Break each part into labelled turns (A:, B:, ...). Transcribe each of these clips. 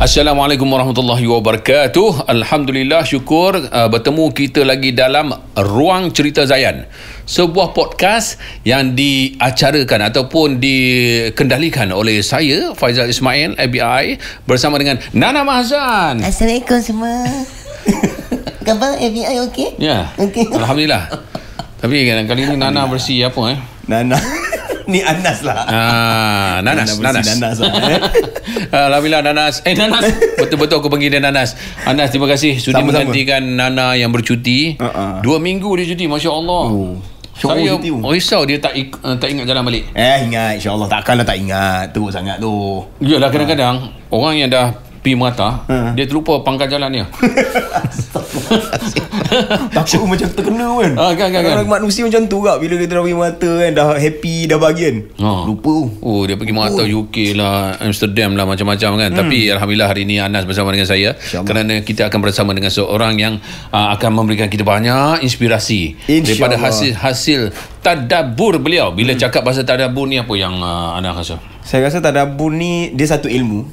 A: Assalamualaikum warahmatullahi wabarakatuh. Alhamdulillah, syukur bertemu kita lagi dalam Ruang Cerita Zayan, sebuah podcast yang diacarakan ataupun dikendalikan oleh saya, Faizal Ismail, ABI, bersama dengan Nana Mahzan.
B: Assalamualaikum semua. Khabar ABI okey?
A: Ya,
B: okey.
A: Alhamdulillah. Tapi kali ini Nana bersih apa
C: Nana. Ni Anas lah.
A: Nanas.
C: Nanas lah.
A: Alhamdulillah Nanas. Nanas. Betul-betul aku panggil dia Nanas. Anas, terima kasih sudi menggantikan Nana yang bercuti. 2 minggu dia cuti, Masya-Allah. Saya risau dia tak ingat jalan balik.
C: Ingat, insya-Allah. Takkanlah tak ingat. Teruk sangat tu.
A: Yalah, kadang-kadang orang yang dah pergi Merata, dia terlupa pangkal jalan dia.
C: Takut macam terkena kan. Orang manusia macam tu kak. Bila kita dah pergi Merata kan, dah happy, dah bahagian, lupa.
A: Dia pergi Merata, UK lah, Amsterdam lah, macam-macam kan. Tapi Alhamdulillah hari ini Anas bersama dengan saya, kerana kita akan bersama dengan seorang yang akan memberikan kita banyak inspirasi daripada hasil tadabbur beliau. Bila cakap pasal tadabbur ni, apa yang Anas rasa?
C: Saya rasa tadabbur ni dia satu ilmu.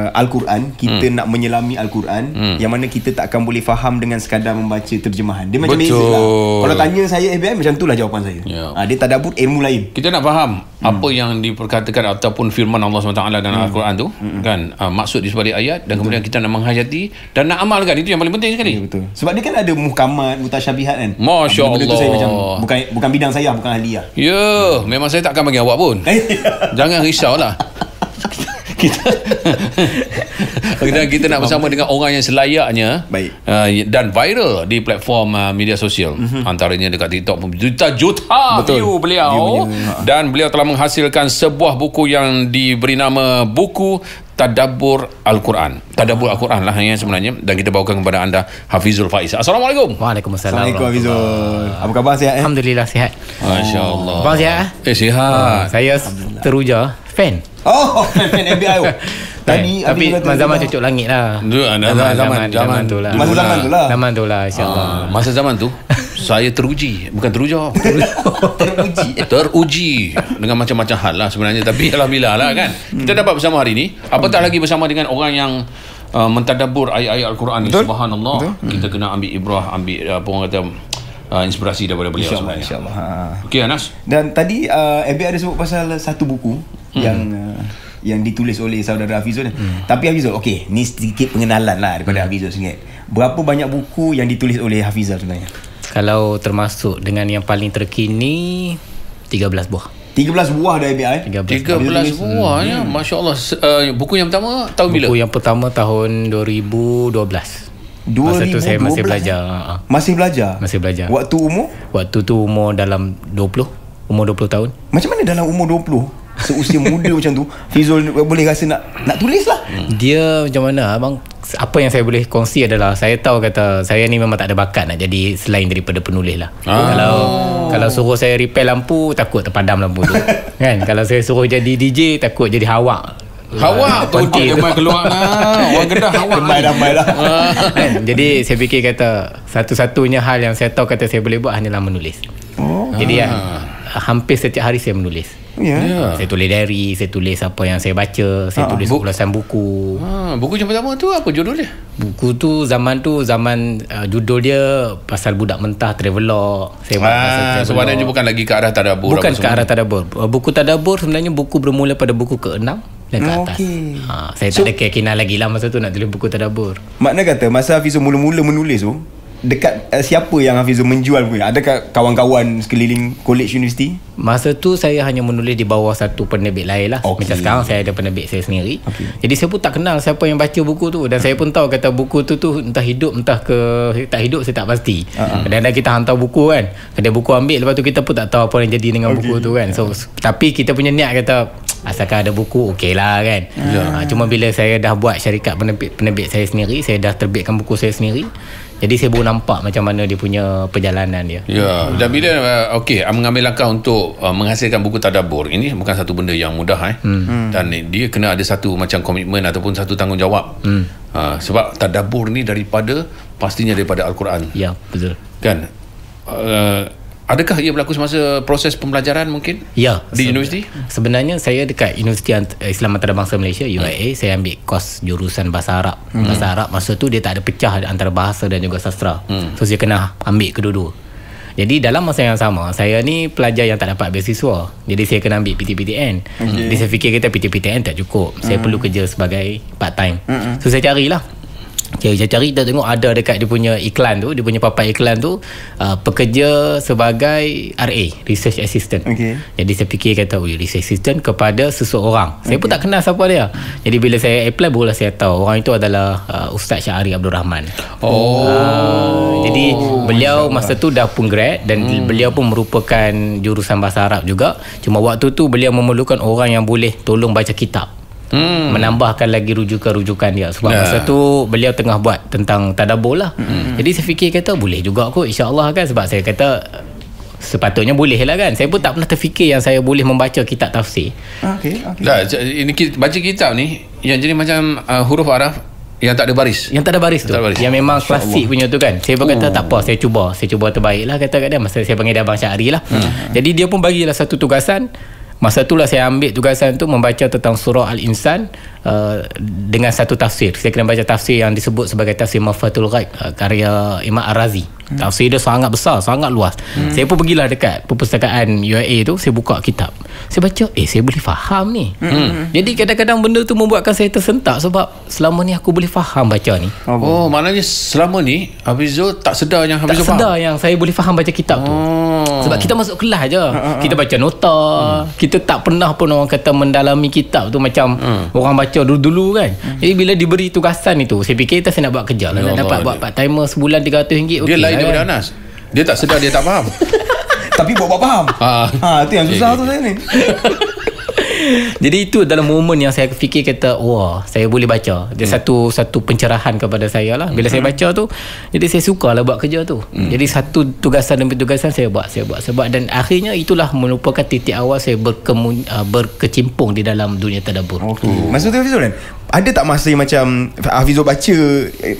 C: Al-Quran, kita nak menyelami Al-Quran, yang mana kita tak akan boleh faham dengan sekadar membaca terjemahan. Dia macam beza lah. Kalau tanya saya FBI, macam itulah jawapan saya. Dia tadabbur ilmu lain.
A: Kita nak faham apa yang diperkatakan ataupun firman Allah SWT dalam Al-Quran tu, kan, maksud di sebalik ayat, dan kemudian kita nak menghayati dan nak amalkan. Itu yang paling penting sekali.
C: Betul. Sebab dia kan ada muhkamat, mutasyabihat kan.
A: Masya Allah.
C: Benda tu saya macam bukan bidang saya, bukan ahli lah.
A: Memang saya takkan bagi awak pun. Jangan risaulah. kita nak bersama dengan orang yang selayaknya dan viral di platform media sosial. Antaranya dekat TikTok pun juta-juta view beliau. Dan beliau telah menghasilkan sebuah buku yang diberi nama buku Tadabbur Al-Quran. Tadabbur Al-Quran lah yang sebenarnya. Dan kita bawakan kepada anda Hafizul Faiz. Assalamualaikum.
B: Waalaikumsalam.
C: Assalamualaikum Hafizul. Apa khabar, sihat?
B: Alhamdulillah sihat.
A: Masya-Allah.
B: Abang sihat?
A: Sihat.
B: Saya teruja fan.
C: Fan ABI. Tadi
B: tapi zaman cucuk langit lah. Zaman tu lah. Zaman tu lah, insya-Allah.
A: Masa zaman tu saya teruji, bukan teruja. Teruji dengan macam-macam hal lah sebenarnya. Tapi alhamdulillah lah kan, kita dapat bersama hari ni. Apatah lagi bersama dengan orang yang mentadabbur ayat-ayat Al-Quran ni. Subhanallah. Kita kena ambil ibrah, ambil apa orang kata, inspirasi daripada beliau sebenarnya. InsyaAllah. Okey Anas. Dan
C: tadi ABI ada sebut pasal satu buku yang ditulis oleh saudara Hafizul. Tapi Hafizul, okey, ni sedikit pengenalan lah daripada Hafizul sendiri. Berapa banyak buku yang ditulis oleh Hafizul sebenarnya?
B: Kalau termasuk dengan yang paling terkini, 13 buah.
C: 13 buah dah ABI?
A: 13 buah ya. Masya-Allah. Buku yang pertama tahun bila?
B: Buku yang pertama tahun 2012. Masa tu saya masih belajar.
C: Masih belajar?
B: Masih belajar.
C: Waktu umur?
B: Waktu tu umur dalam 20. Umur 20 tahun.
C: Macam mana dalam umur 20? Seusia muda macam tu, Fizul boleh rasa nak tulis lah.
B: Dia macam mana abang? Apa yang saya boleh kongsi adalah, saya tahu kata saya ni memang tak ada bakat nak jadi selain daripada penulis lah. Kalau suruh saya repair lampu, takut terpadam lampu tu. Kan? Kalau saya suruh jadi DJ, takut jadi hawak.
A: Tu dia main keluar lah. Orang Kedah hawak.
C: Damai lah.
B: Jadi saya fikir kata satu-satunya hal yang saya tahu kata saya boleh buat hanyalah menulis. Jadi hampir setiap hari saya menulis. Saya tulis diary, saya tulis apa yang saya baca, saya tulis ulasan buku.
A: Buku yang pertama tu apa judul dia?
B: Buku tu zaman judul dia pasal budak mentah, travelog.
A: Sebenarnya bukan lagi ke arah tadabbur.
B: Bukan ke arah tadabbur. Buku tadabbur sebenarnya buku bermula pada buku ke-6 dan ke atas. Saya tak ada keyakinan lagi lah masa tu nak tulis buku tadabbur.
C: Makna kata masa Hafizul mula-mula menulis tu, dekat siapa yang Hafizul menjual buku? Adakah kawan-kawan sekeliling college universiti?
B: Masa tu saya hanya menulis di bawah satu penerbit lain lah. Macam sekarang saya ada penerbit saya sendiri. Jadi saya pun tak kenal siapa yang baca buku tu. Dan saya pun tahu kata buku tu entah hidup entah tak hidup, saya tak pasti. Kadang-kadang kita hantar buku kan, ada buku ambil, lepas tu kita pun tak tahu apa yang jadi dengan buku tu kan. Tapi kita punya niat kata asalkan ada buku okey lah kan. Cuma bila saya dah buat syarikat penerbit saya sendiri, saya dah terbitkan buku saya sendiri, jadi saya baru nampak macam mana dia punya perjalanan dia. Dan bila
A: mengambil langkah untuk menghasilkan buku tadabbur, ini bukan satu benda yang mudah dan dia kena ada satu macam komitmen ataupun satu tanggungjawab. Sebab tadabbur ni pastinya daripada Al-Quran.
B: Ya, betul.
A: Kan? Adakah ia berlaku semasa proses pembelajaran mungkin?
B: Ya.
A: Di universiti?
B: Sebenarnya saya dekat Universiti Islam Antarabangsa Malaysia, UIA, saya ambil kos jurusan Bahasa Arab. Bahasa Arab masa tu dia tak ada pecah antara bahasa dan juga sastra. So saya kena ambil kedua-dua. Jadi dalam masa yang sama, saya ni pelajar yang tak dapat beasiswa. Jadi saya kena ambil PTPTN. Jadi saya fikir kata PTPTN tak cukup. Saya perlu kerja sebagai part time. So saya carilah. Saya cari, kita tengok ada dekat dia punya iklan tu, dia punya papan iklan tu, pekerja sebagai RA, Research Assistant. Jadi saya fikir kata, Research Assistant kepada seseorang. Saya pun tak kenal siapa dia. Jadi bila saya apply, barulah saya tahu orang itu adalah Ustaz Syahari Abdul Rahman. Jadi beliau masa tu dah pun grad dan beliau pun merupakan jurusan Bahasa Arab juga. Cuma waktu tu beliau memerlukan orang yang boleh tolong baca kitab. Menambahkan lagi rujukan-rujukan dia. Sebab masa tu beliau tengah buat tentang tadabbur lah. Jadi saya fikir kata boleh juga kot, insya-Allah kan. Sebab saya kata sepatutnya boleh lah kan. Saya pun tak pernah terfikir yang saya boleh membaca kitab tafsir.
A: Ini baca kitab ni yang jenis macam huruf Arab yang tak ada baris.
B: Yang tak ada baris tu. Yang memang klasik punya tu kan. Saya pun kata tak apa, saya cuba terbaik lah kata kat dia. Masa saya panggil dia Abang Syahri lah. Jadi dia pun bagilah satu tugasan. Masa itulah saya ambil tugasan tu membaca tentang surah Al-Insan dengan satu tafsir. Saya kena baca tafsir yang disebut sebagai tafsir Mafatul Ghaib karya Imam Ar-Razi. Tafsir dia sangat besar, sangat luas. Saya pun pergilah dekat perpustakaan UIA tu, saya buka kitab. Saya baca, saya boleh faham ni. Jadi kadang-kadang benda tu membuatkan saya tersentak sebab selama ni aku boleh faham baca ni.
A: Maknanya selama ni Hafizul tak sedar yang Hafizul faham.
B: Tak sedar yang saya boleh faham baca kitab tu. Sebab kita masuk kelas je. Kita baca nota. Kita tak pernah pun orang kata mendalami kitab tu macam orang baca dulu-dulu kan. Jadi bila diberi tugasan itu, saya fikir kita saya nak buat kerja lah. Nak dapat buat part timer sebulan RM300
A: dia lain daripada Anas. Dia tak sedar, dia tak faham.
C: Tapi buat faham. Itu yang susah tu saya ni.
B: Jadi itu dalam momen yang saya fikir kata, wah, saya boleh baca. Dia satu pencerahan kepada saya lah. Bila saya baca tu, jadi saya sukalah buat kerja tu. Jadi satu tugasan demi tugasan saya buat. Dan akhirnya itulah merupakan titik awal saya berkecimpung di dalam dunia tadabbur.
C: Maksud tu Hafizul kan, ada tak masa yang macam Hafizul baca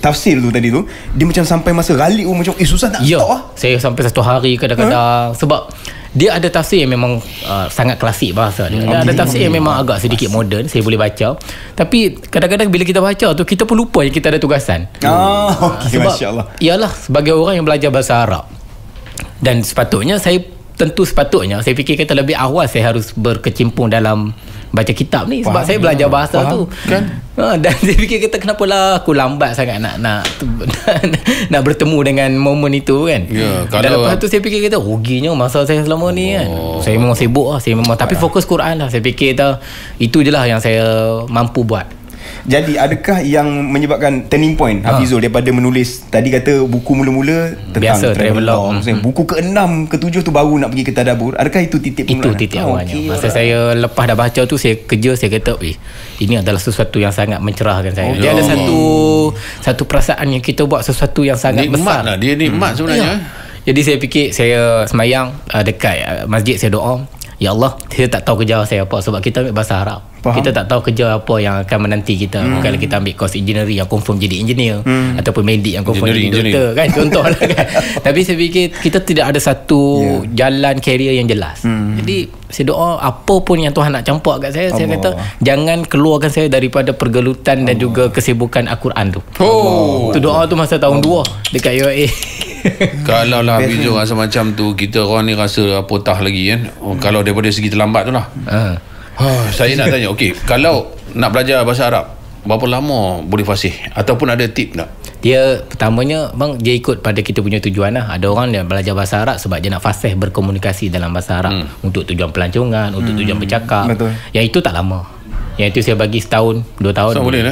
C: tafsir tu tadi tu, dia macam sampai masa galik macam susah nak stop lah?
B: Saya sampai 1 hari kadang-kadang. Sebab dia ada tafsir yang memang sangat klasik bahasa dia. Ada tafsir yang memang agak sedikit moden, saya boleh baca. Tapi kadang-kadang bila kita baca tu, kita pun lupa yang kita ada tugasan. Sebab ialah sebagai orang yang belajar bahasa Arab, dan sepatutnya saya fikir kata lebih awal saya harus berkecimpung dalam baca kitab ni. Sebab saya belajar bahasa tu kan. Dan saya fikir kata kenapalah aku lambat sangat nak bertemu dengan momen itu kan. Dan lepas tu saya fikir kata ruginya masa saya selama ni kan. Saya memang sibuk lah. Tapi fokus Quran lah. Saya fikir itu je lah yang saya mampu buat.
C: Jadi adakah yang menyebabkan turning point Hafizul daripada menulis tadi kata buku mula-mula tentang travelog, buku ke-6 ke-7 tu baru nak pergi ke tadabbur, adakah itu titik
B: permulaan? Itu titik awalnya. Masa saya lepas dah baca tu, saya kerja, saya kata ini adalah sesuatu yang sangat mencerahkan saya. Dia ada satu perasaan yang kita buat sesuatu yang sangat besar
A: lah. Dia nikmat sebenarnya.
B: Jadi saya fikir, saya semayang dekat masjid, saya doa, ya Allah, saya tak tahu kerja saya apa. Sebab kita ambil bahasa Arab, kita tak tahu kerja apa yang akan menanti kita. Kalau kita ambil course engineering yang confirm jadi engineer, ataupun medik yang confirm jadi doktor kan, contoh lah kan. Tapi saya fikir kita tidak ada satu jalan career yang jelas. Jadi saya doa apa pun yang Tuhan nak campak kat saya, saya kata jangan keluarkan saya daripada pergelutan dan juga kesibukan Al-Quran tu. Tu doa tu masa tahun 2 dekat UIA.
A: Kalau lah Hafizul rasa macam tu, kita orang ni rasa apatah lagi kan. Kalau daripada segi terlambat tu lah. Saya nak tanya, kalau nak belajar bahasa Arab, berapa lama boleh fasih? Ataupun ada tip tak?
B: Dia pertamanya bang, dia ikut pada kita punya tujuan lah. Ada orang yang belajar bahasa Arab sebab dia nak fasih berkomunikasi dalam bahasa Arab, untuk tujuan pelancongan, untuk tujuan bercakap. Yang itu tak lama. Yang itu saya bagi setahun, 2 tahun.
A: Boleh lah.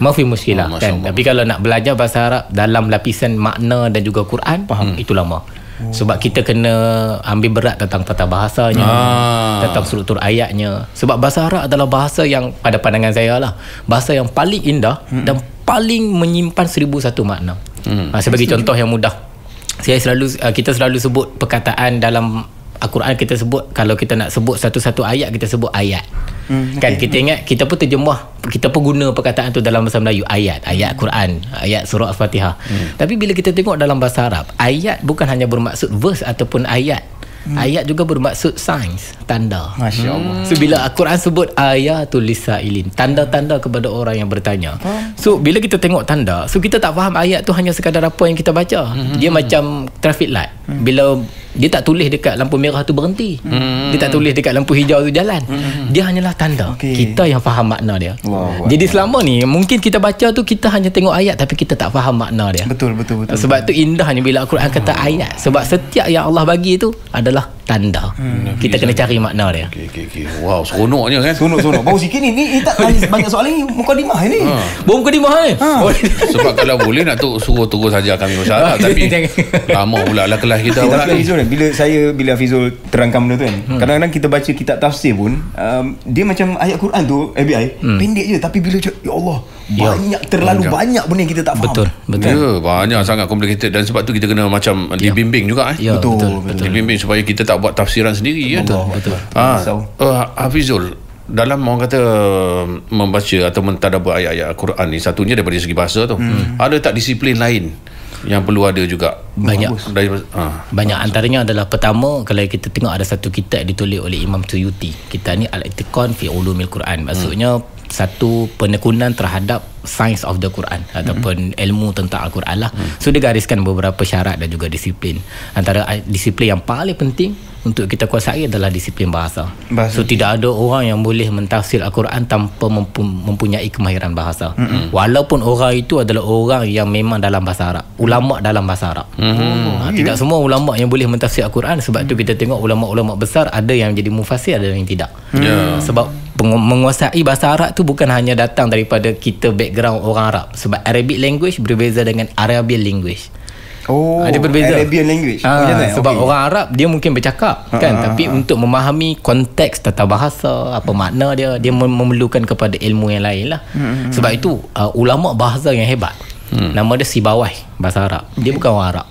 A: Mafi muskilah
B: kan. Tapi kalau nak belajar bahasa Arab dalam lapisan makna dan juga Quran, itu lama. Sebab kita kena ambil berat tentang tata bahasanya, tentang struktur ayatnya. Sebab bahasa Arab adalah bahasa yang pada pandangan saya lah, bahasa yang paling indah dan paling menyimpan 1001 makna. Saya bagi contoh yang mudah. Kita selalu sebut perkataan dalam Al-Quran, kita sebut, kalau kita nak sebut satu-satu ayat, kita sebut ayat. Kan kita ingat, kita pun terjemah, kita pun guna perkataan tu dalam bahasa Melayu, ayat Quran, ayat surah Al-Fatihah. Tapi bila kita tengok dalam bahasa Arab, ayat bukan hanya bermaksud verse ataupun ayat. Ayat juga bermaksud signs, tanda.
C: Masya Allah.
B: So bila Al-Quran sebut ayatul lisailin, tanda-tanda kepada orang yang bertanya. So bila kita tengok tanda, so kita tak faham ayat tu hanya sekadar apa yang kita baca. Dia macam traffic light. Bila dia tak tulis dekat lampu merah tu berhenti, dia tak tulis dekat lampu hijau tu jalan. Dia hanyalah tanda. Kita yang faham makna dia. Jadi selama ni mungkin kita baca tu, kita hanya tengok ayat tapi kita tak faham makna dia.
C: Betul.
B: Sebab tu indahnya bila Al-Quran kata ayat, sebab setiap yang Allah bagi tu adalah tanda. Kita kena cari makna dia.
A: Okay. Wow, seronoknya kan.
C: Seronok. Baru sikit ni tak banyak soalan ni, mukadimah ni.
B: Baru mukadimah ni.
A: Sebab kalau boleh nak suruh terus saja kami masalah, tapi lama pula lah kelas kita pula ni.
C: Bila Hafizul terangkan benda tu kan, kadang-kadang kita baca kitab tafsir pun, dia macam ayat Quran tu FBI pendek je, tapi bila ya Allah, terlalu banyak benda yang kita tak faham.
B: Betul.
A: Ya, banyak sangat complicated, dan sebab tu kita kena macam dibimbing juga.
C: Betul.
A: Dibimbing supaya kita tak buat tafsiran sendiri.
B: Betul.
A: Hafizul, dalam orang kata membaca atau mentadabbur ayat-ayat Al-Quran ni, satunya daripada segi bahasa tu, ada tak disiplin lain yang perlu ada juga?
B: Banyak antaranya adalah, pertama, kalau kita tengok ada satu kitab ditulis oleh Imam Suyuti. Kitab ni Al-Itqan fi Ulumil Quran. Maksudnya satu penekunan terhadap science of the Quran ataupun ilmu tentang Al-Quran lah. So dia gariskan beberapa syarat dan juga disiplin. Antara disiplin yang paling penting untuk kita kuasai adalah disiplin bahasa. So tidak ada orang yang boleh mentafsir Al-Quran tanpa mempunyai kemahiran bahasa. Walaupun orang itu adalah orang yang memang dalam bahasa Arab, ulama dalam bahasa Arab. Tidak semua ulama yang boleh mentafsir Al-Quran. Sebab tu kita tengok ulama-ulama besar, ada yang jadi mufassir, ada yang tidak. Sebab menguasai bahasa Arab tu bukan hanya datang daripada kita background orang Arab. Sebab Arabic language berbeza dengan Arabian language. Ada berbeza.
C: Arabian language.
B: Sebab orang Arab dia mungkin bercakap kan, tapi untuk memahami konteks tata bahasa, apa makna dia memerlukan kepada ilmu yang lain lah. Sebab itu ulama bahasa yang hebat, nama dia Sibawai, bahasa Arab. Dia bukan orang Arab.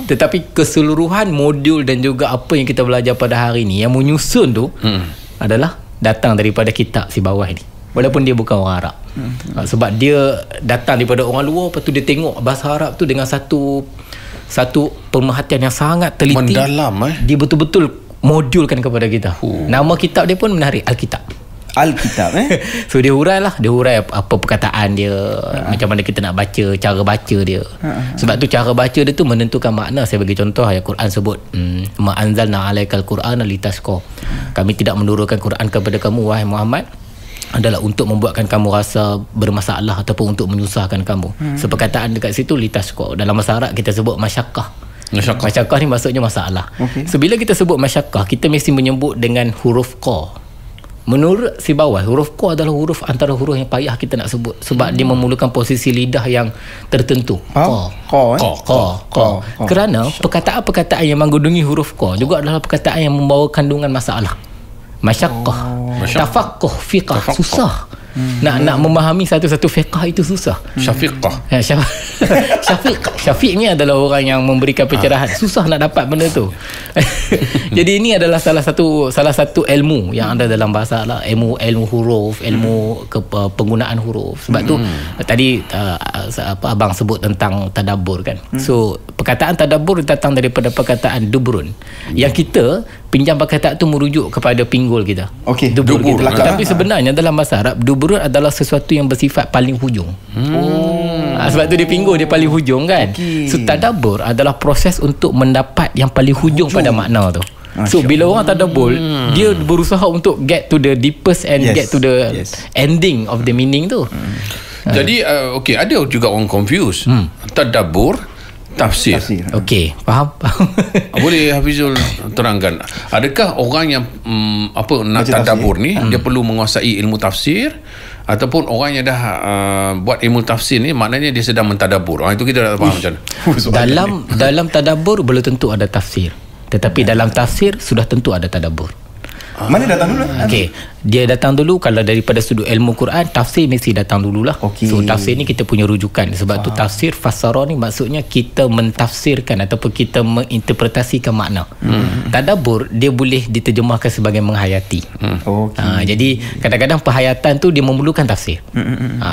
B: Tetapi keseluruhan modul dan juga apa yang kita belajar pada hari ni yang menyusun tu adalah datang daripada kitab Sibawai ni. Walaupun dia bukan orang Arab. Sebab dia datang daripada orang luar, lepas tu dia tengok bahasa Arab tu dengan satu pemerhatian yang sangat teliti,
A: mendalam.
B: Dia betul-betul modulkan kepada kita. Nama kitab dia pun menarik, Alkitab. So dia hurai apa perkataan dia, macam mana kita nak baca, cara baca dia. Sebab tu cara baca dia tu menentukan makna. Saya bagi contoh, ayat Quran sebut ma anzalna alaikal qur'ana litasqa. Kami tidak menurunkan Quran kepada kamu wahai Muhammad adalah untuk membuatkan kamu rasa bermasalah ataupun untuk menyusahkan kamu. Seperkataan dekat situ litasqa. Dalam bahasa Arab kita sebut masyaqqah. Masyaqqah ni maksudnya masalah. So bila kita sebut masyaqqah, kita mesti menyebut dengan huruf qa. Menurut Sibawai, huruf qa adalah huruf antara huruf yang payah kita nak sebut. Sebab dia memerlukan posisi lidah yang tertentu. Qa. Kerana perkataan-perkataan yang mengandungi huruf qa juga adalah perkataan yang membawa kandungan masalah. Masyaqqah, tafaqquh, fiqh, susah. Nak memahami satu-satu fiqh itu susah.
A: Syafiqah.
B: Syafiq ni adalah orang yang memberikan pencerahan. Susah nak dapat benda tu. Jadi ini adalah salah satu ilmu yang ada dalam bahasa lah, ilmu huruf, ilmu penggunaan huruf. Sebab tu tadi abang sebut tentang tadabbur kan. So perkataan tadabbur datang daripada perkataan dubrun. Yang kita pinjam perkataan tu merujuk kepada pinggul kita. Dubur kita. Tapi sebenarnya dalam bahasa Arab, dubur adalah sesuatu yang bersifat paling hujung. Sebab tu dia pinggul, dia paling hujung kan. So tadabbur adalah proses untuk mendapat yang paling hujung pada makna tu. So bila orang tadabbur, dia berusaha untuk get to the deepest and get to the ending of the meaning tu.
A: Jadi ada juga orang confuse tadabbur, tafsir.
B: Okey, faham?
A: Boleh Hafizul terangkan, adakah orang yang nak tadabbur ni dia perlu menguasai ilmu tafsir, ataupun orang yang dah buat ilmu tafsir ni maknanya dia sedang mentadabbur? Itu kita tak faham macam mana.
B: Dalam tadabbur belum tentu ada tafsir, tetapi dalam tafsir sudah tentu ada tadabbur.
C: Mana datang dulu?
B: Okey, dia datang dulu. Kalau daripada sudut ilmu Quran, tafsir mesti datang dululah. So tafsir ni kita punya rujukan. Sebab tu tafsir fasara ni maksudnya kita mentafsirkan ataupun kita menginterpretasikan makna. Tadabbur dia boleh diterjemahkan sebagai menghayati. Jadi kadang-kadang penghayatan tu dia memerlukan tafsir.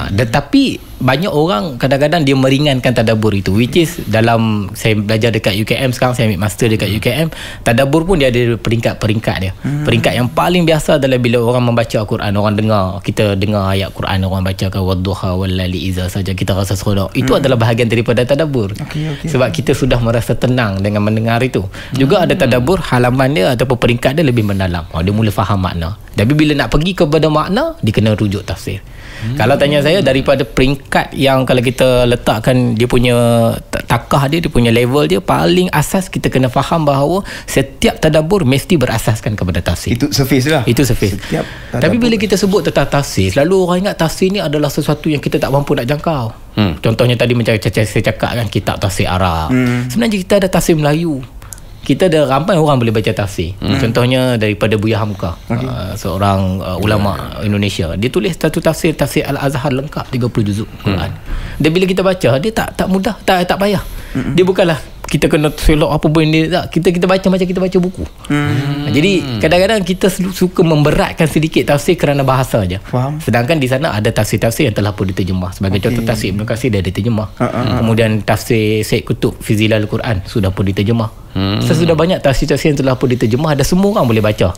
B: Tetapi banyak orang kadang-kadang dia meringankan tadabbur itu, which is dalam saya belajar dekat UKM sekarang, saya ambil master dekat UKM, tadabbur pun dia ada peringkat-peringkat dia. Peringkat yang paling biasa adalah bila orang membaca Al-Quran, orang dengar, kita dengar ayat Quran, orang bacakan wadduha wal-laili iza saja, kita rasa seronok. Itu adalah bahagian daripada tadabbur. Sebab kita sudah merasa tenang dengan mendengar itu. Juga ada tadabbur halaman dia ataupun peringkat dia lebih mendalam. Dia mula faham makna. Tapi bila nak pergi kepada makna, dia kena rujuk tafsir. Kalau tanya saya, daripada peringkat yang kalau kita letakkan dia punya takah dia punya level dia, paling asas kita kena faham bahawa setiap tadabbur mesti berasaskan kepada tafsir.
C: Itu surface lah.
B: Itu surface. Tapi bila kita sebut tentang tafsir, selalu orang ingat tafsir ni adalah sesuatu yang kita tak mampu nak jangkau. Contohnya tadi macam saya cakap kan, kitab tafsir Arab. Sebenarnya kita ada tafsir Melayu. Kita ada ramai orang boleh baca tafsir. Contohnya daripada Buya Hamka, seorang ulama Indonesia. Dia tulis satu tafsir Al-Azhar lengkap 30 juzuk Quran. Dan bila kita baca, dia tak mudah, tak payah. Dia bukanlah kita kena selok apa benda tak. Kita baca macam kita baca buku. Jadi kadang-kadang kita suka memberatkan sedikit tafsir kerana bahasa aja. Sedangkan di sana ada tafsir-tafsir yang telah pun diterjemah. Sebagai contoh tafsir Ibn Katsir dah diterjemah. Kemudian tafsir Syed Qutb fi Zilal Quran sudah pun diterjemah. Sudah banyak tafsir-tafsir yang telah pun diterjemah, dan semua orang boleh baca.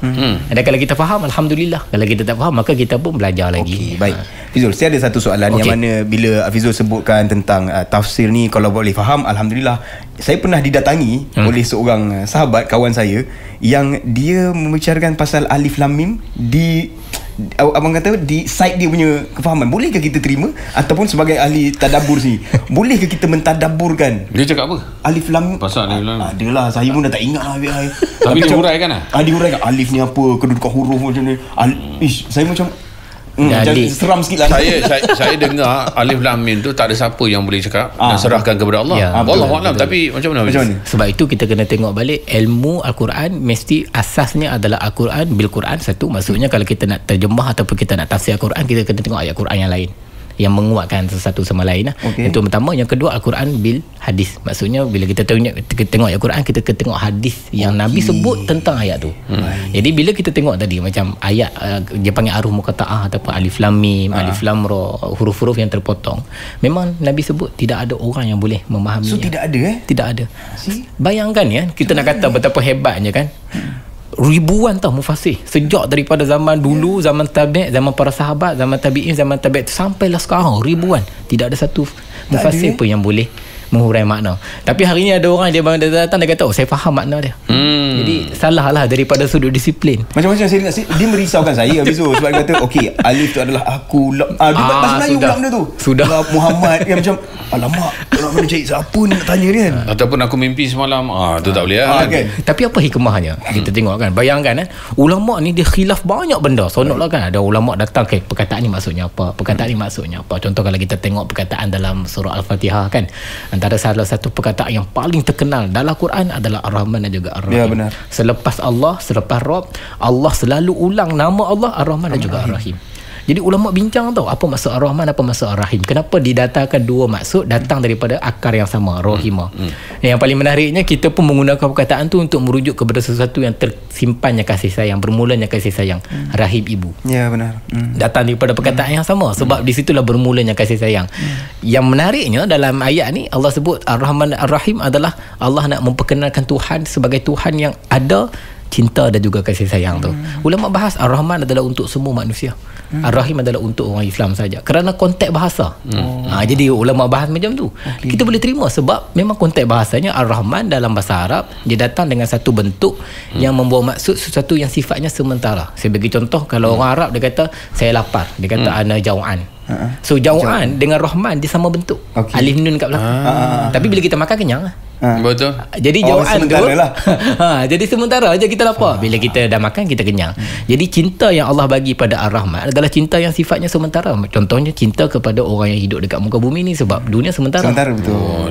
B: Dan kalau kita faham, alhamdulillah. Kalau kita tak faham, maka kita pun belajar lagi.
C: Baik. Fizul, saya ada satu soalan yang mana bila Fizul sebutkan tentang tafsir ni, kalau boleh faham, alhamdulillah. Saya pernah didatangi oleh seorang sahabat kawan saya yang dia membicarakan pasal alif lam mim di abang kata di side dia punya kefahaman. Bolehkah kita terima? Ataupun sebagai ahli tadabbur sini, bolehkah kita mentadabburkan?
A: Dia cakap apa?
C: Alif lam
A: pasal alif lam.
C: Adalah, saya pun dah tak ingat lah.
A: Tapi dia huraikan lah.
C: Dihuraikan alif ni apa, kedudukan huruf macam ni. Saya macam seram sikit lah.
A: Saya dengar alif lam mim tu tak ada siapa yang boleh cakap dan serahkan kepada Allah. Wallahu a'lam. Tapi macam mana?
B: Sebab itu kita kena tengok balik ilmu Al-Quran, mesti asasnya adalah Al-Quran bil Quran. Satu, maksudnya kalau kita nak terjemah ataupun kita nak tafsir Al-Quran, kita kena tengok ayat Quran yang lain yang menguatkan satu sama lain. Itu pertama. Yang kedua, Al-Quran bil hadis. Maksudnya bila kita tengok ayat Quran, kita kena tengok hadis yang Nabi sebut tentang ayat tu. Jadi bila kita tengok tadi macam ayat dia panggil aruf muqatta'ah ataupun alif lam mim, alif lam ra, huruf-huruf yang terpotong, memang Nabi sebut tidak ada orang yang boleh memahaminya.
C: So tidak ada
B: Tidak ada. Bayangkan ya, kita nak kata betapa hebatnya kan. Ribuan tau mufassir sejak daripada zaman dulu, zaman tabi', zaman para sahabat, zaman tabi'in, zaman tabi' sampailah sekarang, ribuan. Tidak ada satu mufassir pun yang boleh menghurai makna. Tapi hari ni ada orang dia datang, dia kata saya faham makna dia. Jadi salah lah daripada sudut disiplin.
C: Macam-macam saya dengar, dia merisaukan saya Abizo sebab dia kata alif tu adalah aku, bahasa Melayu ulang dia tu. Sudah Muhammad yang macam alamak, nak mana cari siapa ni nak tanya dia kan.
A: Ataupun aku mimpi semalam, tu tak boleh kan.
B: Tapi apa hikmahnya? Kita tengok kan, bayangkan ulama ni dia khilaf banyak benda. Sonok lah kan, ada ulama datang perkataan ni maksudnya apa, perkataan ni maksudnya apa. Contoh kalau kita tengok perkataan dalam surah Al-Fatihah kan, antara salah satu perkataan yang paling terkenal dalam Quran adalah Ar-Rahman dan juga Ar-Rahim. Ya, benar. Selepas Allah, selepas Rabb, Allah selalu ulang nama Allah Ar-Rahman dan juga Ar-Rahim. Jadi ulama bincang tahu apa maksud Ar-Rahman, apa maksud Ar-Rahim. Kenapa didatangkan dua maksud datang daripada akar yang sama, Rahimah. Yang paling menariknya, kita pun menggunakan perkataan tu untuk merujuk kepada sesuatu yang tersimpannya kasih sayang, bermulanya kasih sayang. Rahim ibu.
C: Ya, benar.
B: Datang daripada perkataan yang sama. Sebab di situlah bermulanya kasih sayang. Yang menariknya dalam ayat ni, Allah sebut Ar-Rahman Ar-Rahim adalah Allah nak memperkenalkan Tuhan sebagai Tuhan yang ada cinta dan juga kasih sayang tu. Ulama bahas Ar-Rahman adalah untuk semua manusia. Ar-Rahim adalah untuk orang Islam saja kerana konteks bahasa. Jadi ulama bahas macam tu. Kita boleh terima sebab memang konteks bahasanya Ar-Rahman dalam bahasa Arab dia datang dengan satu bentuk yang membawa maksud sesuatu yang sifatnya sementara. Saya bagi contoh, kalau orang Arab dia kata saya lapar, dia kata ana jau'an. So jawaan dengan Rahman dia sama bentuk. Alif nun kat belakang. Tapi bila kita makan kenyang lah.
A: Betul.
B: Jadi jawaan tu
C: lah.
B: jadi sementara aja kita lapar. Bila kita dah makan kita kenyang. Jadi cinta yang Allah bagi pada Ar-Rahman adalah cinta yang sifatnya sementara. Contohnya cinta kepada orang yang hidup dekat muka bumi ni sebab dunia sementara.
C: Sementara betul.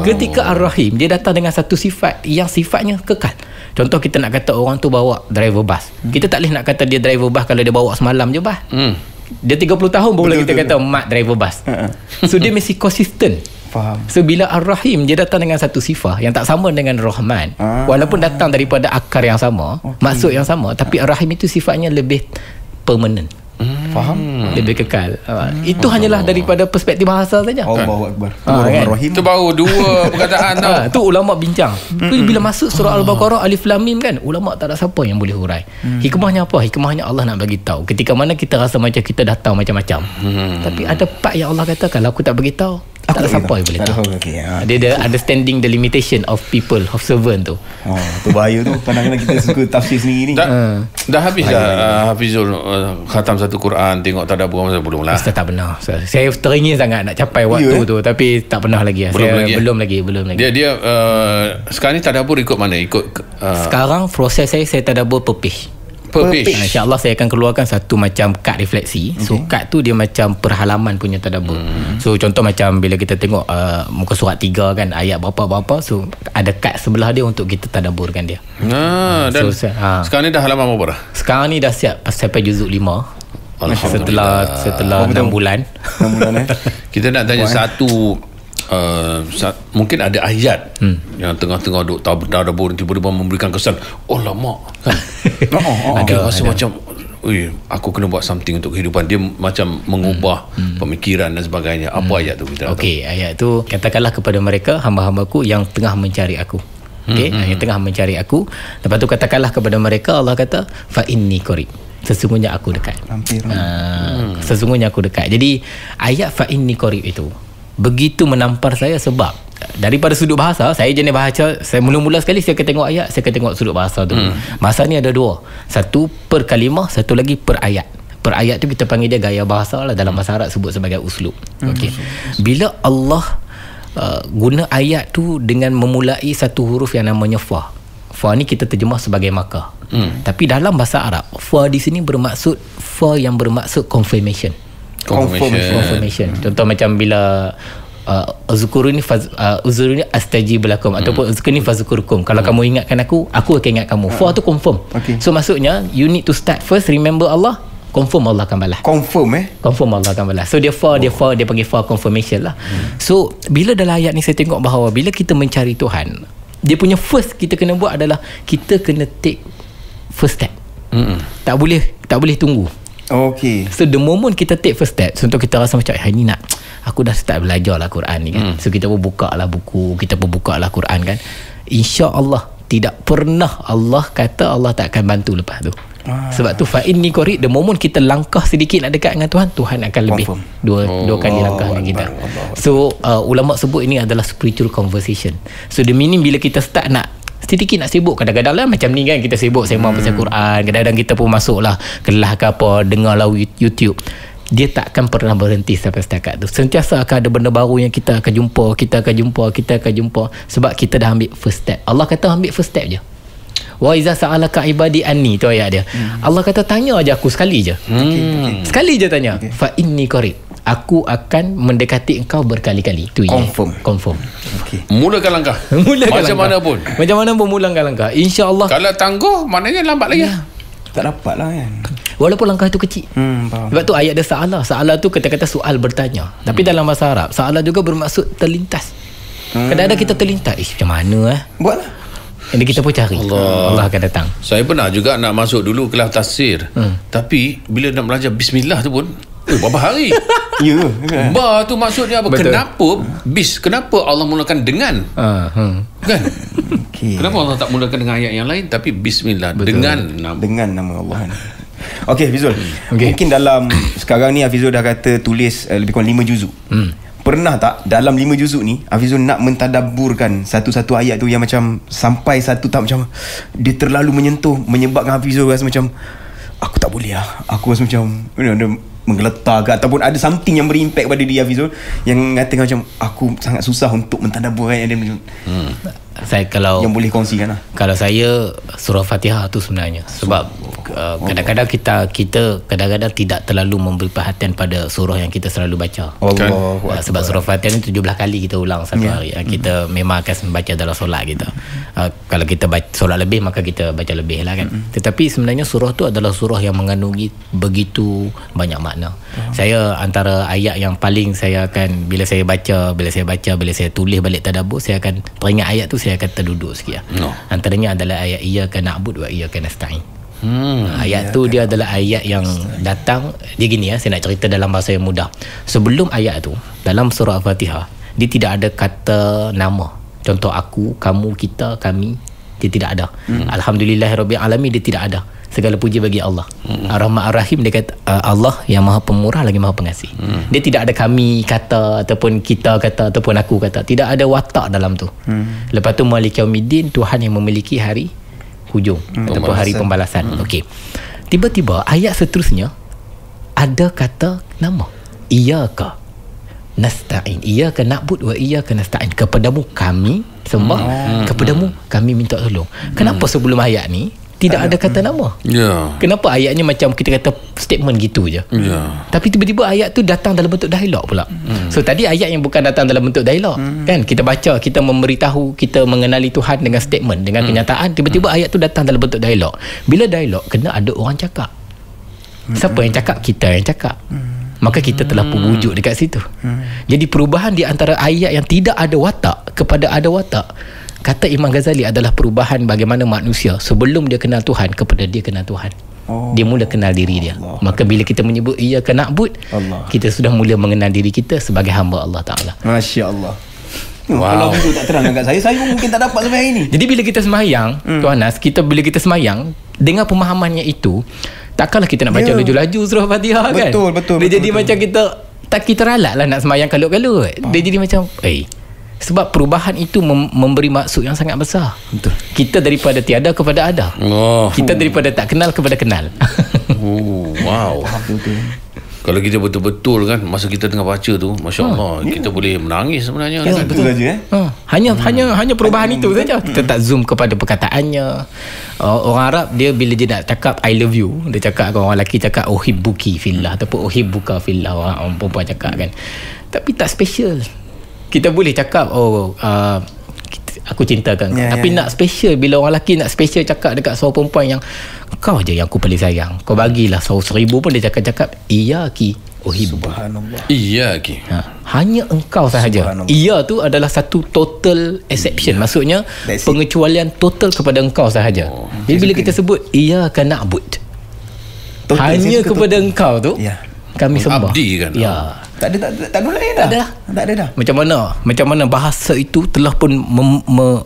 B: Ketika Ar-Rahim dia datang dengan satu sifat yang sifatnya kekal. Contoh kita nak kata orang tu bawa driver bus. Kita tak boleh nak kata dia driver bus kalau dia bawa semalam je bus. Dia 30 tahun baru kita kata mak driver bus. So dia mesti konsisten.
C: Faham.
B: So bila Ar-Rahim dia datang dengan satu sifat yang tak sama dengan Rahman, walaupun datang daripada akar yang sama, maksud yang sama, tapi Ar-Rahim itu sifatnya lebih permanent.
C: Faham?
B: Lebih kekal. Itu hanyalah daripada perspektif bahasa saja.
C: Allahu Akbar.
B: Kan?
A: Itu baru dua perkataan tau.
B: Tu ulama bincang. Bila masuk surah Al-Baqarah Alif Lam Mim kan, ulama tak ada siapa yang boleh hurai. Hikmahnya apa? Hikmahnya Allah nak bagi tahu. Ketika mana kita rasa macam kita dah tahu macam-macam. Tapi ada part yang Allah kata kalau aku tak bagi tahu, tak ada siapa yang boleh tahu. Dia ada understanding the limitation of people, of servant tu.
C: Tu bahaya tu. Kadang-kadang kita suka tafsir sendiri ni.
A: Dah habis dah Hafizul khatam satu Quran, tengok tadabbur masa belum lah.
B: Ustaz tak pernah. Saya teringin sangat nak capai waktu tu, tapi tak pernah lagi. Belum lagi.
A: Dia sekarang ni tadabbur ikut mana?
B: Sekarang proses saya tadabbur per page. InsyaAllah saya akan keluarkan satu macam kad refleksi. So kad tu dia macam perhalaman punya tadabbur. So contoh macam bila kita tengok muka surat 3 kan, ayat berapa-berapa, so ada kad sebelah dia untuk kita tadabburkan dia.
A: Dan sekarang ni dah halaman berapa dah?
B: Sekarang ni dah siap sampai juzuk 5. Setelah 6 bulan.
C: 6 bulan
A: Kita nak tanya satu. Mungkin ada ayat yang tengah-tengah duk tadabbur tiba-tiba memberikan kesan lama kan. Ada rasa macam aku kena buat something untuk kehidupan. Dia macam mengubah pemikiran dan sebagainya. Apa ayat tu kita?
B: Ayat tu katakanlah kepada mereka hamba-hambaku yang tengah mencari aku. Yang tengah mencari aku. Lepas tu katakanlah kepada mereka, Allah kata fa inni qarib, sesungguhnya aku dekat. Sesungguhnya aku dekat. Jadi ayat fa inni qarib itu begitu menampar saya sebab daripada sudut bahasa, saya jenis bahasa, saya mula-mula sekali saya akan tengok ayat, saya akan tengok sudut bahasa tu. Bahasa ni ada dua, satu per kalimah, satu lagi per ayat. Per ayat tu kita panggil dia gaya bahasa lah, dalam bahasa Arab sebut sebagai uslub. Bila Allah guna ayat tu dengan memulai satu huruf yang namanya fa. Fa ni kita terjemah sebagai maka. Tapi dalam bahasa Arab, fa di sini bermaksud fa yang bermaksud confirmation. Contoh macam bila uzkuruni astajib lakum ataupun uzkurni fazkurkum. Kalau kamu ingatkan aku akan ingat kamu. For tu confirm. So maksudnya you need to start first, remember Allah, confirm Allah akan balas. Confirm Allah akan balas. So dia panggil for confirmation lah. So bila dalam ayat ni saya tengok bahawa bila kita mencari Tuhan, dia punya first kita kena buat adalah kita kena take first step. Tak boleh tunggu. So the moment kita take first step, contoh kita rasa macam ni aku dah start belajar lah Quran ni kan. So kita pun buka lah buku, kita pun buka lah Quran kan. InsyaAllah tidak pernah Allah kata Allah tak akan bantu lepas tu. Sebab tu fa inni qarib, the moment kita langkah sedikit nak dekat dengan Tuhan akan lebih dua kali langkah dengan kita. So ulama sebut ini adalah spiritual conversation. So the meaning bila kita start nak sedikit nak sibuk, kadang-kadang lah macam ni kan, kita sibuk sembang pasal Quran, kadang-kadang kita pun masuk lah kelas ke apa, dengar lah YouTube. Dia tak akan pernah berhenti sampai setakat tu. Sentiasa akan ada benda baru yang kita akan jumpa sebab kita dah ambil first step. Allah kata ambil first step je. Wa iza sa'alaka ibadi anni, tu ayat dia. Allah kata tanya aja aku sekali je. Sekali je tanya. Fa inni qarib, aku akan mendekati engkau berkali-kali. Tu confirm.
A: Mulakan langkah. Macam mana pun mulakan langkah.
B: InsyaAllah.
A: Kalau tangguh maknanya lambat lagi.
C: Tak dapat lah kan.
B: Walaupun langkah tu kecil. Sebab tu ayat dia Sa'ala tu kata-kata soal bertanya. Tapi dalam bahasa Arab Sa'ala juga bermaksud terlintas. Kadang-kadang kita terlintas, macam mana
C: buatlah.
B: Jadi kita pun cari, Allah akan datang.
A: Saya pernah juga nak masuk dulu kelas tafsir. Tapi bila nak belajar bismillah tu pun berapa hari. Ba tu maksudnya apa? Betul. Kenapa Allah mulakan dengan? Kan? Kenapa Allah tak mulakan dengan ayat yang lain tapi bismillah? Betul. Dengan
C: nama Allah. Fizul. Mungkin dalam sekarang ni Hafizul dah kata tulis lebih kurang 5 juzuk. Pernah tak dalam 5 juzuk ni Hafizul nak mentadabburkan satu-satu ayat tu yang macam sampai satu tahap macam dia terlalu menyentuh, menyebabkan Hafizul rasa macam aku tak boleh lah. Aku rasa macam menggeletar ke, ataupun ada something yang berimpact pada diri Hafizul yang mengatakan macam aku sangat susah untuk mentadabbur ayat dia,
B: saya kalau
C: yang boleh kongsikan lah.
B: Kalau saya surah Fatihah tu sebenarnya sebab kadang-kadang kita kadang-kadang tidak terlalu memberi perhatian pada surah yang kita selalu baca. Sebab surah Fatihah ni 17 kali kita ulang satu hari. Kita memang akan membaca dalam solat kita. Kalau kita baca solat lebih maka kita baca lebih lah kan. Tetapi sebenarnya surah tu adalah surah yang mengandungi begitu banyak makna. Saya antara ayat yang paling saya akan bila saya baca, bila saya tulis balik tadabbur, saya akan teringat ayat tu, saya akan terduduk sikit lah. Antaranya adalah ayat iyyaka na'budu wa iyyaka nasta'in. Ayat tu dia adalah ayat yang datang, dia gini saya nak cerita dalam bahasa yang mudah. Sebelum ayat tu dalam surah Al-Fatihah, dia tidak ada kata nama. Contoh aku, kamu, kita, kami, dia tidak ada. Alhamdulillahirabbil alamin, dia tidak ada. Segala puji bagi Allah. Ar-Rahman Ar-Rahim, dia kata Allah yang Maha Pemurah lagi Maha Pengasih. Dia tidak ada kami kata ataupun kita kata ataupun aku kata. Tidak ada watak dalam tu. Lepas tu Maliki Yaumiddin, Tuhan yang memiliki hari hujung ataupun hari pembalasan. Okey. Tiba-tiba ayat seterusnya ada kata nama. Iyyaka nasta'in. Iyyaka na'bud wa iyyaka nasta'in. Kepadamu kami sembah, kepadamu kami minta tolong. Kenapa sebelum ayat ni tidak ada kata nama? Kenapa ayatnya macam kita kata statement gitu je? Tapi tiba-tiba ayat tu datang dalam bentuk dialog pula. So tadi ayat yang bukan datang dalam bentuk dialog, kan? Kita baca, kita memberitahu, kita mengenali Tuhan dengan statement, dengan kenyataan. Tiba-tiba ayat tu datang dalam bentuk dialog. Bila dialog, kena ada orang cakap. Siapa yang cakap? Kita yang cakap. Maka kita telah berwujud dekat situ. Jadi perubahan di antara ayat yang tidak ada watak kepada ada watak, kata Imam Ghazali, adalah perubahan bagaimana manusia sebelum dia kenal Tuhan kepada dia kenal Tuhan. Dia mula kenal diri dia. Maka bila kita menyebut iyyaka na'bud, kita sudah mula mengenal diri kita sebagai hamba Allah Ta'ala.
C: Masya Allah. Kalau itu tak terang kat saya pun mungkin tak dapat sampai hari ni.
B: Jadi bila kita semayang, Tuan Nas, bila kita semayang dengan pemahamannya itu, takkanlah kita nak baca laju-laju surah Fatihah kan? Betul. Dia jadi macam kita ralat lah nak semayang kalut-kalut. Dia jadi macam sebab perubahan itu memberi maksud yang sangat besar. Betul. Kita daripada tiada kepada ada. Kita daripada tak kenal kepada kenal.
A: Wow. Kalau kita betul-betul kan masa kita tengah baca tu, Masya Allah, kita boleh menangis sebenarnya.
C: Betul saja.
B: Hanya perubahan itu saja. Kita tak zoom kepada perkataannya. Orang Arab dia bila dia nak cakap I love you, dia cakap, orang lelaki cakap uhibbuki fillah ataupun uhibbuka fillah, orang perempuan cakap kan. Tapi tak special. Kita boleh cakap aku cintakan kau, tapi nak special, bila orang lelaki nak special cakap dekat seorang perempuan yang kau je yang aku paling sayang, kau bagilah 100,000 pun dia cakap iyyaki uhibbu.
C: Subhanallah.
A: Iyyaki.
B: Hanya engkau sahaja. Iya tu adalah satu total exception. Maksudnya pengecualian total kepada engkau sahaja. Jadi bila kita sebut iyyaka na'bud, hanya kepada engkau tu kami sembah.
A: Abdi kan.
C: Tak ada lain dah. Tak ada dah.
B: Macam mana bahasa itu telah pun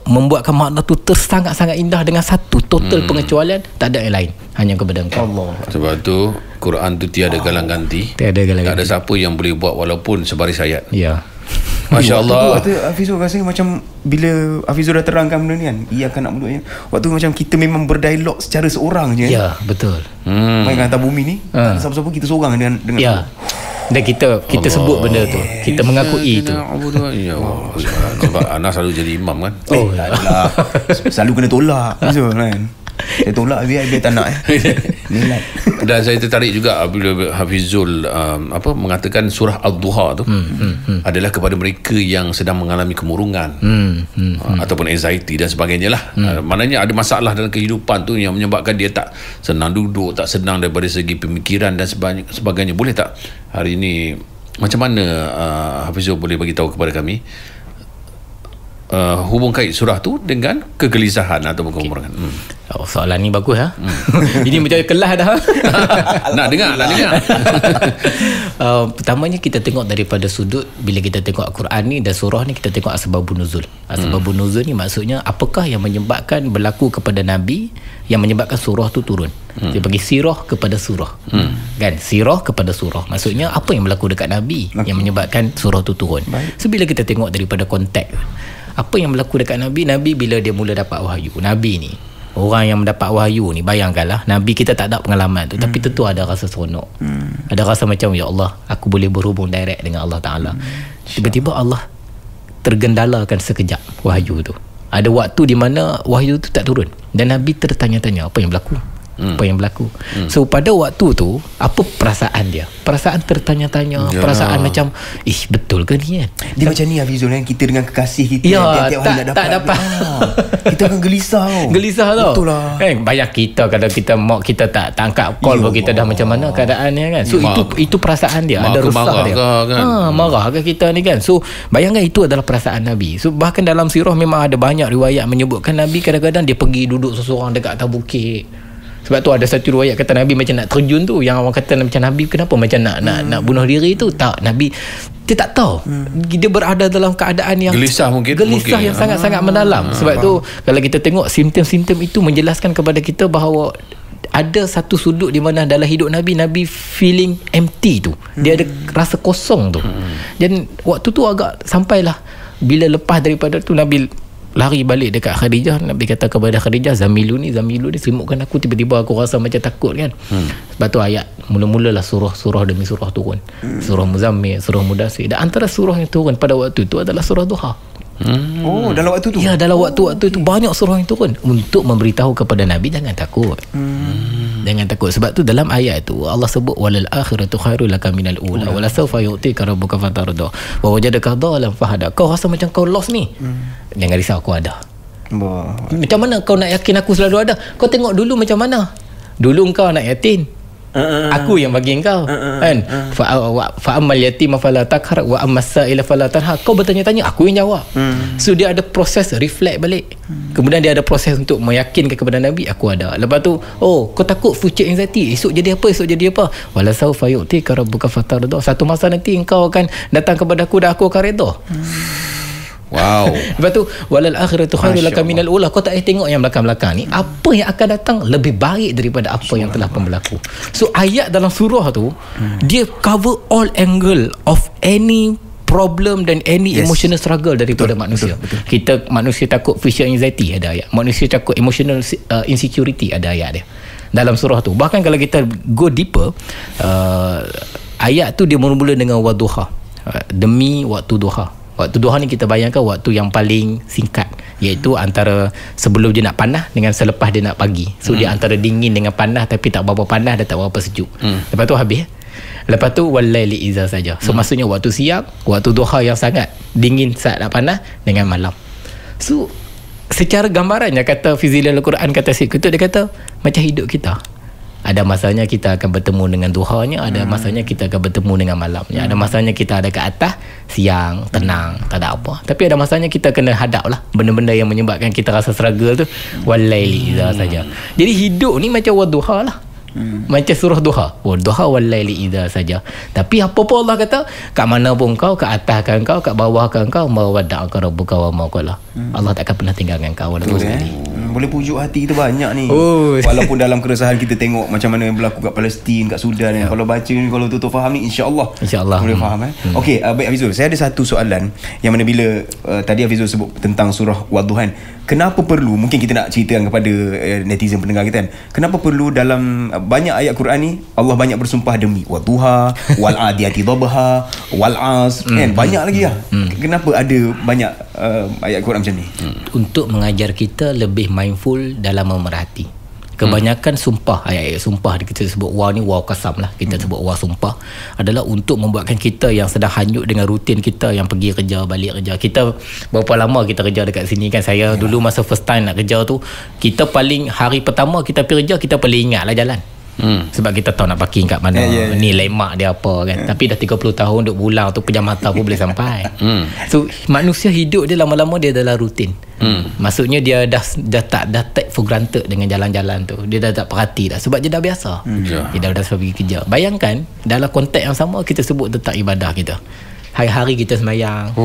B: membuatkan makna tu sangat-sangat indah dengan satu total pengecualian, tak ada yang lain, hanya kepada engkau.
C: Allah.
A: Sebab tu Quran tu tiada galang ganti. Tak ada siapa yang boleh buat walaupun sebaris ayat. Masya Allah.
C: Waktu Hafizul rasa macam bila Hafizul dah terangkan benda ni kan, ia akan nak menurutnya, waktu macam kita memang berdialog secara seorang je.
B: Ya, betul.
C: Main atas bumi ni, siapa-siapa kita seorang dengan
B: dan kita sebut benda tu, kita mengakui itu.
A: Sebab Anas selalu jadi imam kan.
C: Selalu kena tolak Hafizul kan. Saya tolak biar tak nak
A: Dan saya tertarik juga bila Hafizul mengatakan surah Al-Duha tu adalah kepada mereka yang sedang mengalami kemurungan ataupun anxiety dan sebagainya lah. Maknanya ada masalah dalam kehidupan tu yang menyebabkan dia tak senang duduk, tak senang daripada segi pemikiran dan sebagainya. Boleh tak hari ini macam mana Hafizul boleh bagi tahu kepada kami hubung kait surah tu dengan kegelisahan atau kemurungan?
B: Soalan ni bagus Ini macam kelas dah.
A: Nak dengar.
B: Pertamanya kita tengok daripada sudut, bila kita tengok Al-Quran ni dan surah ni, kita tengok asbabun nuzul. Asbabun nuzul ni maksudnya apakah yang menyebabkan berlaku kepada Nabi, yang menyebabkan surah tu turun. Dia bagi sirah kepada surah. Kan, sirah kepada surah. Maksudnya apa yang berlaku dekat Nabi yang menyebabkan surah tu turun. So bila kita tengok daripada konteks, apa yang berlaku dekat Nabi bila dia mula dapat wahyu. Nabi ni, orang yang mendapat wahyu ni, bayangkanlah Nabi kita tak ada pengalaman tu, tapi tentu ada rasa seronok. Ada rasa macam ya Allah, aku boleh berhubung direct dengan Allah Ta'ala. Tiba-tiba Allah tergendalakan sekejap wahyu tu. Ada waktu di mana wahyu tu tak turun dan Nabi tertanya-tanya apa yang berlaku. So pada waktu tu apa perasaan dia? Perasaan tertanya-tanya, perasaan macam betul ke ni kan?
C: Dia macam ni Hafizul kan, kita dengan kekasih kita tiap-tiap hari
B: tak dapat.
C: Kita akan gelisah tau.
B: Betul lah. Bayang kita kalau kita kita tak angkat call pun kita dah macam mana keadaannya kan. So itu perasaan dia, ada resah dia. Kan? Marah ke kita ni kan. So bayangkan itu adalah perasaan Nabi. So bahkan dalam sirah memang ada banyak riwayat menyebutkan Nabi kadang-kadang dia pergi duduk seseorang dekat atas bukit. Sebab tu ada satu riwayat kata Nabi macam nak terjun tu, yang orang kata macam Nabi kenapa macam nak bunuh diri tu. Tak, Nabi dia tak tahu. Dia berada dalam keadaan yang gelisah yang sangat-sangat mendalam. Sebab tu kalau kita tengok simptom-simptom itu menjelaskan kepada kita bahawa ada satu sudut di mana dalam hidup Nabi feeling empty tu. Dia ada rasa kosong tu. Dan waktu tu agak sampailah bila lepas daripada tu Nabi lari balik dekat Khadijah. Nabi kata kepada Khadijah, Zamiluni selimutkan aku. Tiba-tiba aku rasa macam takut kan. Sebab tu ayat mula-mulalah surah demi surah turun. Surah Muzammil, surah Mudaththir. Dan antara surah yang turun pada waktu itu adalah surah Duha.
C: Dalam waktu tu?
B: Ya, dalam waktu itu banyak surah yang turun untuk memberitahu kepada Nabi jangan takut. Jangan takut. Sebab tu dalam ayat tu Allah sebut walal akhiratu khairul laka minal ula wala sawfa yu'tika rabbuka fatarda wa wajadaka dhalan fahada. Kau rasa macam kau lost ni, jangan risau, aku ada. Macam mana kau nak yakin aku selalu ada? Kau tengok dulu macam mana. Dulu kau anak yatim, aku yang bagi engkau kan. Fa ammal yatim fala takhar wa ammas sa'ila fala tanha. Kau bertanya-tanya, aku yang jawab. So dia ada proses reflect balik. Kemudian dia ada proses untuk meyakinkan kepada Nabi aku ada. Lepas tu kau takut future anxiety, esok jadi apa wala sawfa yu'tika rabbuka fatarda. Satu masa nanti engkau akan datang kepada aku dan aku akan redha.
A: Wow.
B: Lepas tu walal akhiratu khairul laka minal ula. Kau tak payah tengok yang belakang-belakang ni, apa yang akan datang lebih baik daripada apa yang telah pun berlaku. So ayat dalam surah tu dia cover all angle of any problem dan any emotional struggle daripada manusia. Kita manusia takut future anxiety, ada ayat. Manusia takut emotional insecurity, ada ayat dia dalam surah tu. Bahkan kalau kita go deeper, ayat tu dia mula-mula dengan waduha, demi waktu duha. Waktu duha ni kita bayangkan waktu yang paling singkat, iaitu antara sebelum dia nak panas dengan selepas dia nak pagi. So dia antara dingin dengan panas, tapi tak berapa panas dan tak berapa sejuk. Lepas tu habis. Lepas tu walaili iza saja. So maksudnya waktu siang, waktu duha yang sangat dingin saat nak panas dengan malam. So secara gambarannya kata Fizilul Quran, kata Syed Qutb, dia kata macam hidup kita. Ada masanya kita akan bertemu dengan duhanya, ada masanya kita akan bertemu dengan malamnya. Ada masanya kita ada ke atas, siang, tenang, tak ada apa. Tapi ada masanya kita kena hadap lah benda-benda yang menyebabkan kita rasa struggle tu. Walaili idza saja. Jadi hidup ni macam wadduha lah. Macam surah duha, duha wal laili idza saja. Tapi apa pun Allah kata, kat mana pun kau, kat atas kan kau, kat bawah kan kau, mawadda'aka rabbuka wa ma qala. Allah tak akan pernah tinggalkan kau walaupun sekali.
C: Boleh pujuk hati kita banyak ni. Walaupun dalam keresahan kita tengok macam mana yang berlaku kat Palestin, kat Sudan ni. Kalau baca ni, kalau tuan-tuan faham ni, insya-Allah boleh faham. Okey, baik Hafizul, saya ada satu soalan yang mana bila tadi Hafizul sebut tentang surah Wadduhan, kenapa perlu, mungkin kita nak ceritakan kepada netizen pendengar kita kan, kenapa perlu dalam banyak ayat Quran ni Allah banyak bersumpah demi wadduha, wal adiyati dhabha, wal asr, kan banyak lagi lah. Kenapa ada banyak ayat Quran macam ni?
B: Untuk mengajar kita lebih mindful dalam memerhati. Kebanyakan sumpah, ayat-ayat sumpah kita sebut wa ni, wa qasam lah, kita sebut wa sumpah, adalah untuk membuatkan kita yang sedang hanyut dengan rutin kita yang pergi kerja, balik kerja. Kita berapa lama kita kerja dekat sini kan. Saya dulu masa first time nak kerja tu, kita paling hari pertama kita pergi kerja, kita paling ingat lah jalan. Sebab kita tahu nak parking kat mana, ni landmark dia apa kan. Tapi dah 30 tahun duk pulang tu, pejam mata pun boleh sampai. So manusia hidup dia lama-lama dia adalah rutin. Maksudnya dia dah take for granted dengan jalan-jalan tu. Dia dah tak perhati dah, sebab dia dah biasa. Dia dah pergi kerja. Bayangkan dalam konteks yang sama kita sebut tentang ibadah kita. Hari-hari kita sembahyang,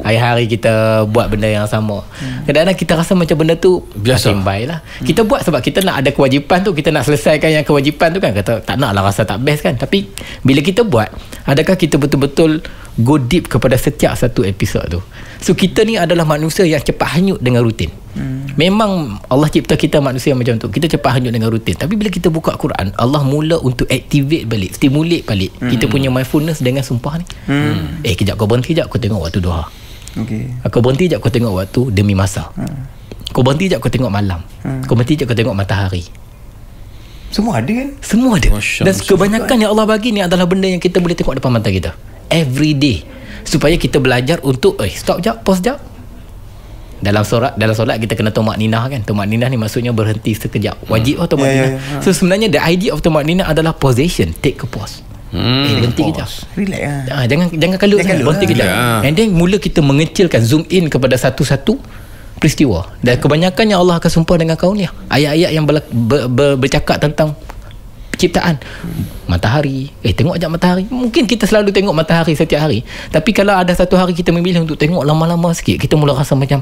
B: hari-hari kita buat benda yang sama. Kadang-kadang kita rasa macam benda tu biasa, lah. Kita buat sebab kita nak ada kewajipan tu, kita nak selesaikan yang kewajipan tu kan. Kata tak nak lah, rasa tak best kan. Tapi bila kita buat, adakah kita betul-betul go deep kepada setiap satu episod tu. So kita ni adalah manusia yang cepat hanyut dengan rutin. Memang Allah cipta kita manusia macam tu. Kita cepat hanyut dengan rutin. Tapi bila kita buka Quran, Allah mula untuk activate balik, stimulate balik kita punya mindfulness dengan sumpah ni. Kejap kau berhenti kejap, kau tengok waktu duha. Kau berhenti kejap, kau tengok waktu demi masa. Kau berhenti kejap, kau tengok malam. Kau berhenti kejap, kau tengok matahari.
C: Semua ada kan?
B: Semua ada. Dan kebanyakan yang Allah bagi ni adalah benda yang kita boleh tengok depan mata kita every day, supaya kita belajar untuk stop jap, pause jap. Dalam solat kita kena tumak ninah kan. Tumak ninah ni maksudnya berhenti sekejap. Wajib tumak ninah. So sebenarnya the idea of tumak ninah adalah possession. Take a pause. Berhenti kejap.
C: Relax lah.
B: Jangan kalut sangat. Berhenti kejap. And then mula kita mengecilkan, zoom in kepada satu-satu peristiwa. Dan kebanyakan yang Allah akan sumpah dengan kauniyah, ayat-ayat yang bercakap tentang ciptaan. Matahari, tengok sekejap matahari. Mungkin kita selalu tengok matahari setiap hari, tapi kalau ada satu hari kita memilih untuk tengok lama-lama sikit, kita mula rasa macam,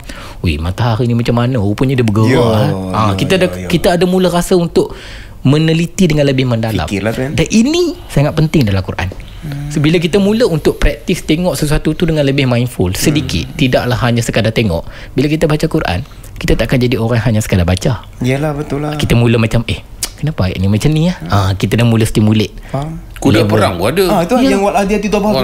B: matahari ni macam mana, rupanya dia bergerak. Kita ada mula rasa untuk meneliti dengan lebih mendalam.
C: Kan?
B: Dan ini sangat penting dalam Quran. So, bila kita mula untuk praktis tengok sesuatu tu dengan lebih mindful sedikit, tidaklah hanya sekadar tengok. Bila kita baca Quran, kita tak akan jadi orang hanya sekadar baca.
C: Yalah, betul lah.
B: Kita mula macam kenapa ayat ni macam ni ya? Kita dah mula stimulate.
A: Kuda perang pun ada.
C: Itu yang wal adiyati dhabah.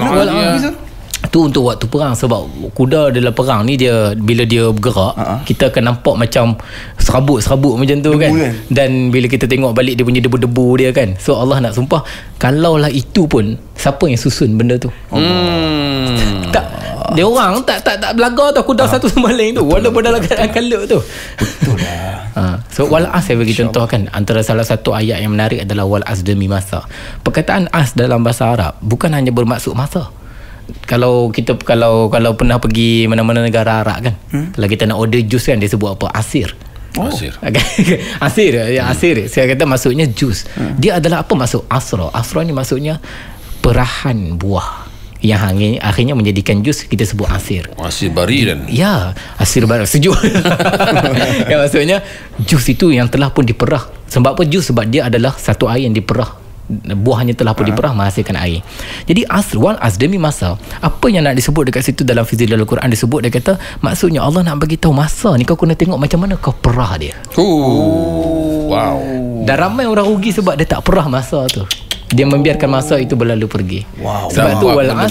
B: Tu untuk waktu perang, sebab kuda dalam perang ni dia bila dia bergerak, kita akan nampak macam serabut macam tu debu, kan? Dan bila kita tengok balik dia punya debu-debu dia kan. So Allah nak sumpah, kalaulah itu pun siapa yang susun benda tu? Tak, dia orang tak belaga tau kuda satu sama lain tu, walaupun dalam keadaan kalut tu. Betul lah. So wal as, saya bagi contoh kan, antara salah satu ayat yang menarik adalah wal as demi masa. Perkataan as dalam bahasa Arab bukan hanya bermaksud masa. Kalau pernah pergi mana-mana negara Arab kan, kalau kita nak order jus kan, dia sebut apa? Asir. Asir. Saya kata maksudnya jus. Dia adalah apa maksud asra? Asra ni maksudnya perahan buah yang akhirnya menjadikan jus, kita sebut asir.
A: Asir bari dan.
B: Ya, asir bari sejuk. Ya, maksudnya jus itu yang telah pun diperah. Sebab apa jus? Sebab dia adalah satu air yang diperah. Buahnya telah pun diperah menghasilkan air. Jadi wal as demi masa. Apa yang nak disebut dekat situ dalam Fizil Al-Quran, disebut, dia kata maksudnya Allah nak bagi tahu masa ni kau kena tengok macam mana kau perah dia.
A: Wow.
B: Dan ramai orang rugi sebab dia tak perah masa tu. Dia membiarkan masa itu berlalu pergi. Sebab tu wal as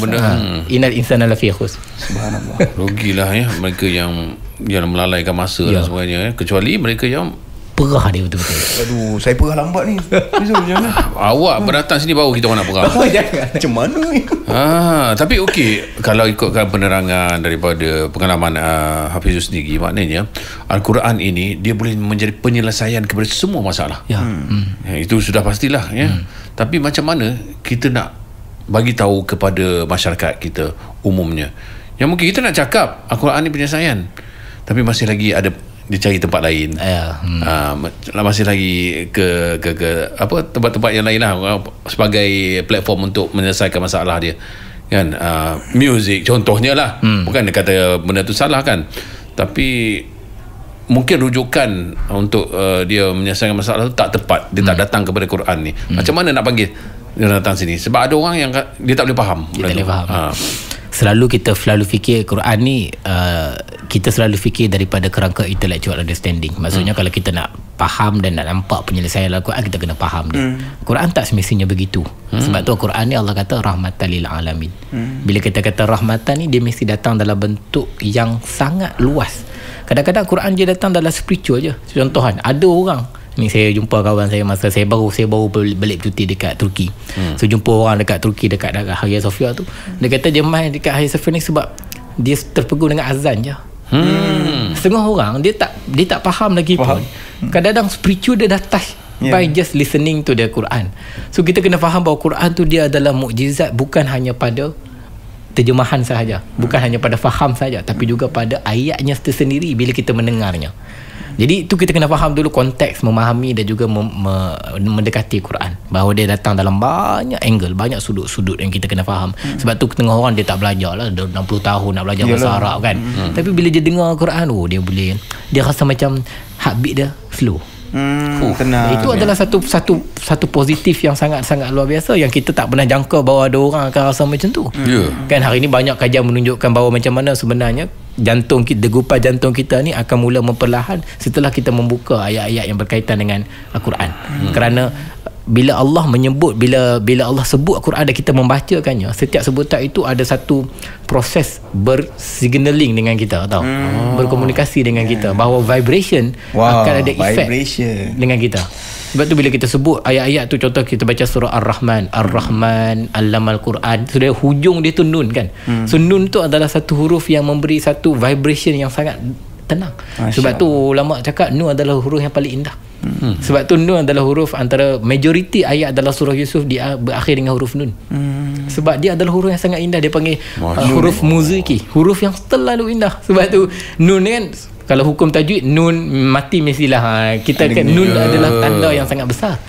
B: innal insana lafi khusr.
C: Subhanallah.
A: Rugilah ya mereka yang melalaikan masa dan sebagainya, kecuali mereka yang
B: perah dia betul-betul.
C: Aduh, saya perah lambat ni.
A: Awak berdatang sini baru kita orang nak perah.
C: Macam mana ni?
A: Tapi okey, kalau ikutkan penerangan daripada pengalaman Hafizul sendiri, maknanya Al-Quran ini dia boleh menjadi penyelesaian kepada semua masalah. Itu sudah pastilah ya. Tapi macam mana kita nak bagi tahu kepada masyarakat kita umumnya, yang mungkin kita nak cakap Al-Quran ini penyelesaian, tapi masih lagi ada dia cari tempat lain. Masih lagi ke tempat-tempat yang lain lah sebagai platform untuk menyelesaikan masalah dia kan. Music contohnya lah. Bukan dia kata benda tu salah kan, tapi mungkin rujukan untuk dia menyelesaikan masalah tu tak tepat. Dia tak datang kepada Quran ni. Macam mana nak panggil dia datang sini? Sebab ada orang yang dia tak boleh faham.
B: Dia tak boleh faham. Kita selalu fikir Quran ni, kita selalu fikir daripada kerangka intellectual understanding. Maksudnya kalau kita nak faham dan nak nampak penyelesaian Al-Quran, kita kena faham dia. Quran tak semestinya begitu. Sebab tu Quran ni Allah kata rahmatan lil alamin. Bila kita kata rahmatan ni, dia mesti datang dalam bentuk yang sangat luas. Kadang-kadang Quran dia datang dalam spiritual je. Contohan, ada orang ni, saya jumpa kawan saya masa saya baru balik cuti dekat Turki. So jumpa orang dekat Turki, dekat Hagia Sophia tu. Dia kata dia main dekat Hagia Sophia ni sebab dia terpegun dengan azan je. Setengah orang dia tak faham lagi pun. Kadang-kadang spiritual dia dah touch by just listening to the Quran. So kita kena faham bahawa Quran tu dia adalah mukjizat, bukan hanya pada terjemahan sahaja, bukan hanya pada faham sahaja, tapi juga pada ayatnya tersendiri bila kita mendengarnya. Jadi itu kita kena faham dulu konteks, memahami dan juga mendekati Quran, bahawa dia datang dalam banyak angle, banyak sudut-sudut yang kita kena faham. Sebab tu tengah orang dia tak belajar lah, 60 tahun nak belajar bahasa Arab kan. Tapi bila dia dengar Quran, dia boleh, dia rasa macam heartbeat dia slow.
C: Tenang.
B: Itu adalah satu positif yang sangat-sangat luar biasa yang kita tak pernah jangka bahawa ada orang akan rasa macam tu. Kan hari ni banyak kajian menunjukkan bahawa macam mana sebenarnya jantung kita, degupan jantung kita ni akan mula memperlahan setelah kita membuka ayat-ayat yang berkaitan dengan Al-Quran. Kerana bila Allah menyebut, bila Allah sebut Al-Quran dan kita membacakannya, setiap sebutan itu ada satu proses bersignaling dengan kita, tahu, berkomunikasi dengan kita, bahawa vibration akan ada efek dengan kita. Sebab tu bila kita sebut ayat-ayat tu, contoh kita baca surah Ar-Rahman, Allamal Quran, sudah hujung dia tu nun kan. So nun tu adalah satu huruf yang memberi satu vibration yang sangat tenang. Sebab tu ulama cakap nun adalah huruf yang paling indah. Sebab tu nun adalah huruf, antara majoriti ayat adalah surah Yusuf dia berakhir dengan huruf nun. Sebab dia adalah huruf yang sangat indah. Dia panggil huruf muziki, huruf yang terlalu indah. Sebab tu nun ni kan, kalau hukum tajwid, nun mati mestilah kita kan, nun adalah tanda yang sangat besar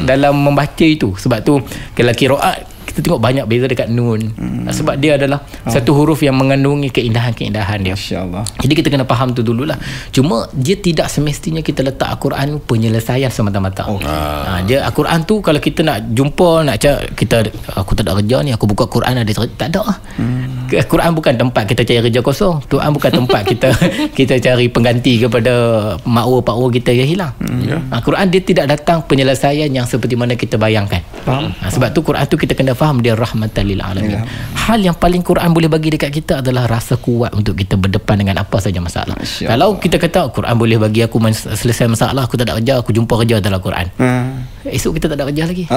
B: dalam membaca itu. Sebab tu kalau qiraat kita tengok banyak beza dekat nun. Sebab dia adalah satu huruf yang mengandungi keindahan-keindahan dia.
C: Masya-Allah.
B: Jadi kita kena faham tu dululah. Cuma dia tidak semestinya kita letak Al-Quran penyelesaian semata-mata. Dia Al-Quran tu kalau kita nak jumpa, nak kita, aku tak ada kerja ni, aku buka Quran ada, tak ada lah. Quran bukan tempat kita cari kerja kosong. Quran bukan tempat kita cari pengganti kepada makwa-pakwa kita yang hilang. Quran dia tidak datang penyelesaian yang seperti mana kita bayangkan. Sebab tu Quran tu kita kena faham dia rahmatan lil alamin. Hal yang paling Quran boleh bagi dekat kita adalah rasa kuat untuk kita berdepan dengan apa saja masalah. Kalau kita kata Quran boleh bagi aku selesai masalah, aku tak ada kerja, aku jumpa kerja adalah Quran. Esok kita tak ada kerja lagi.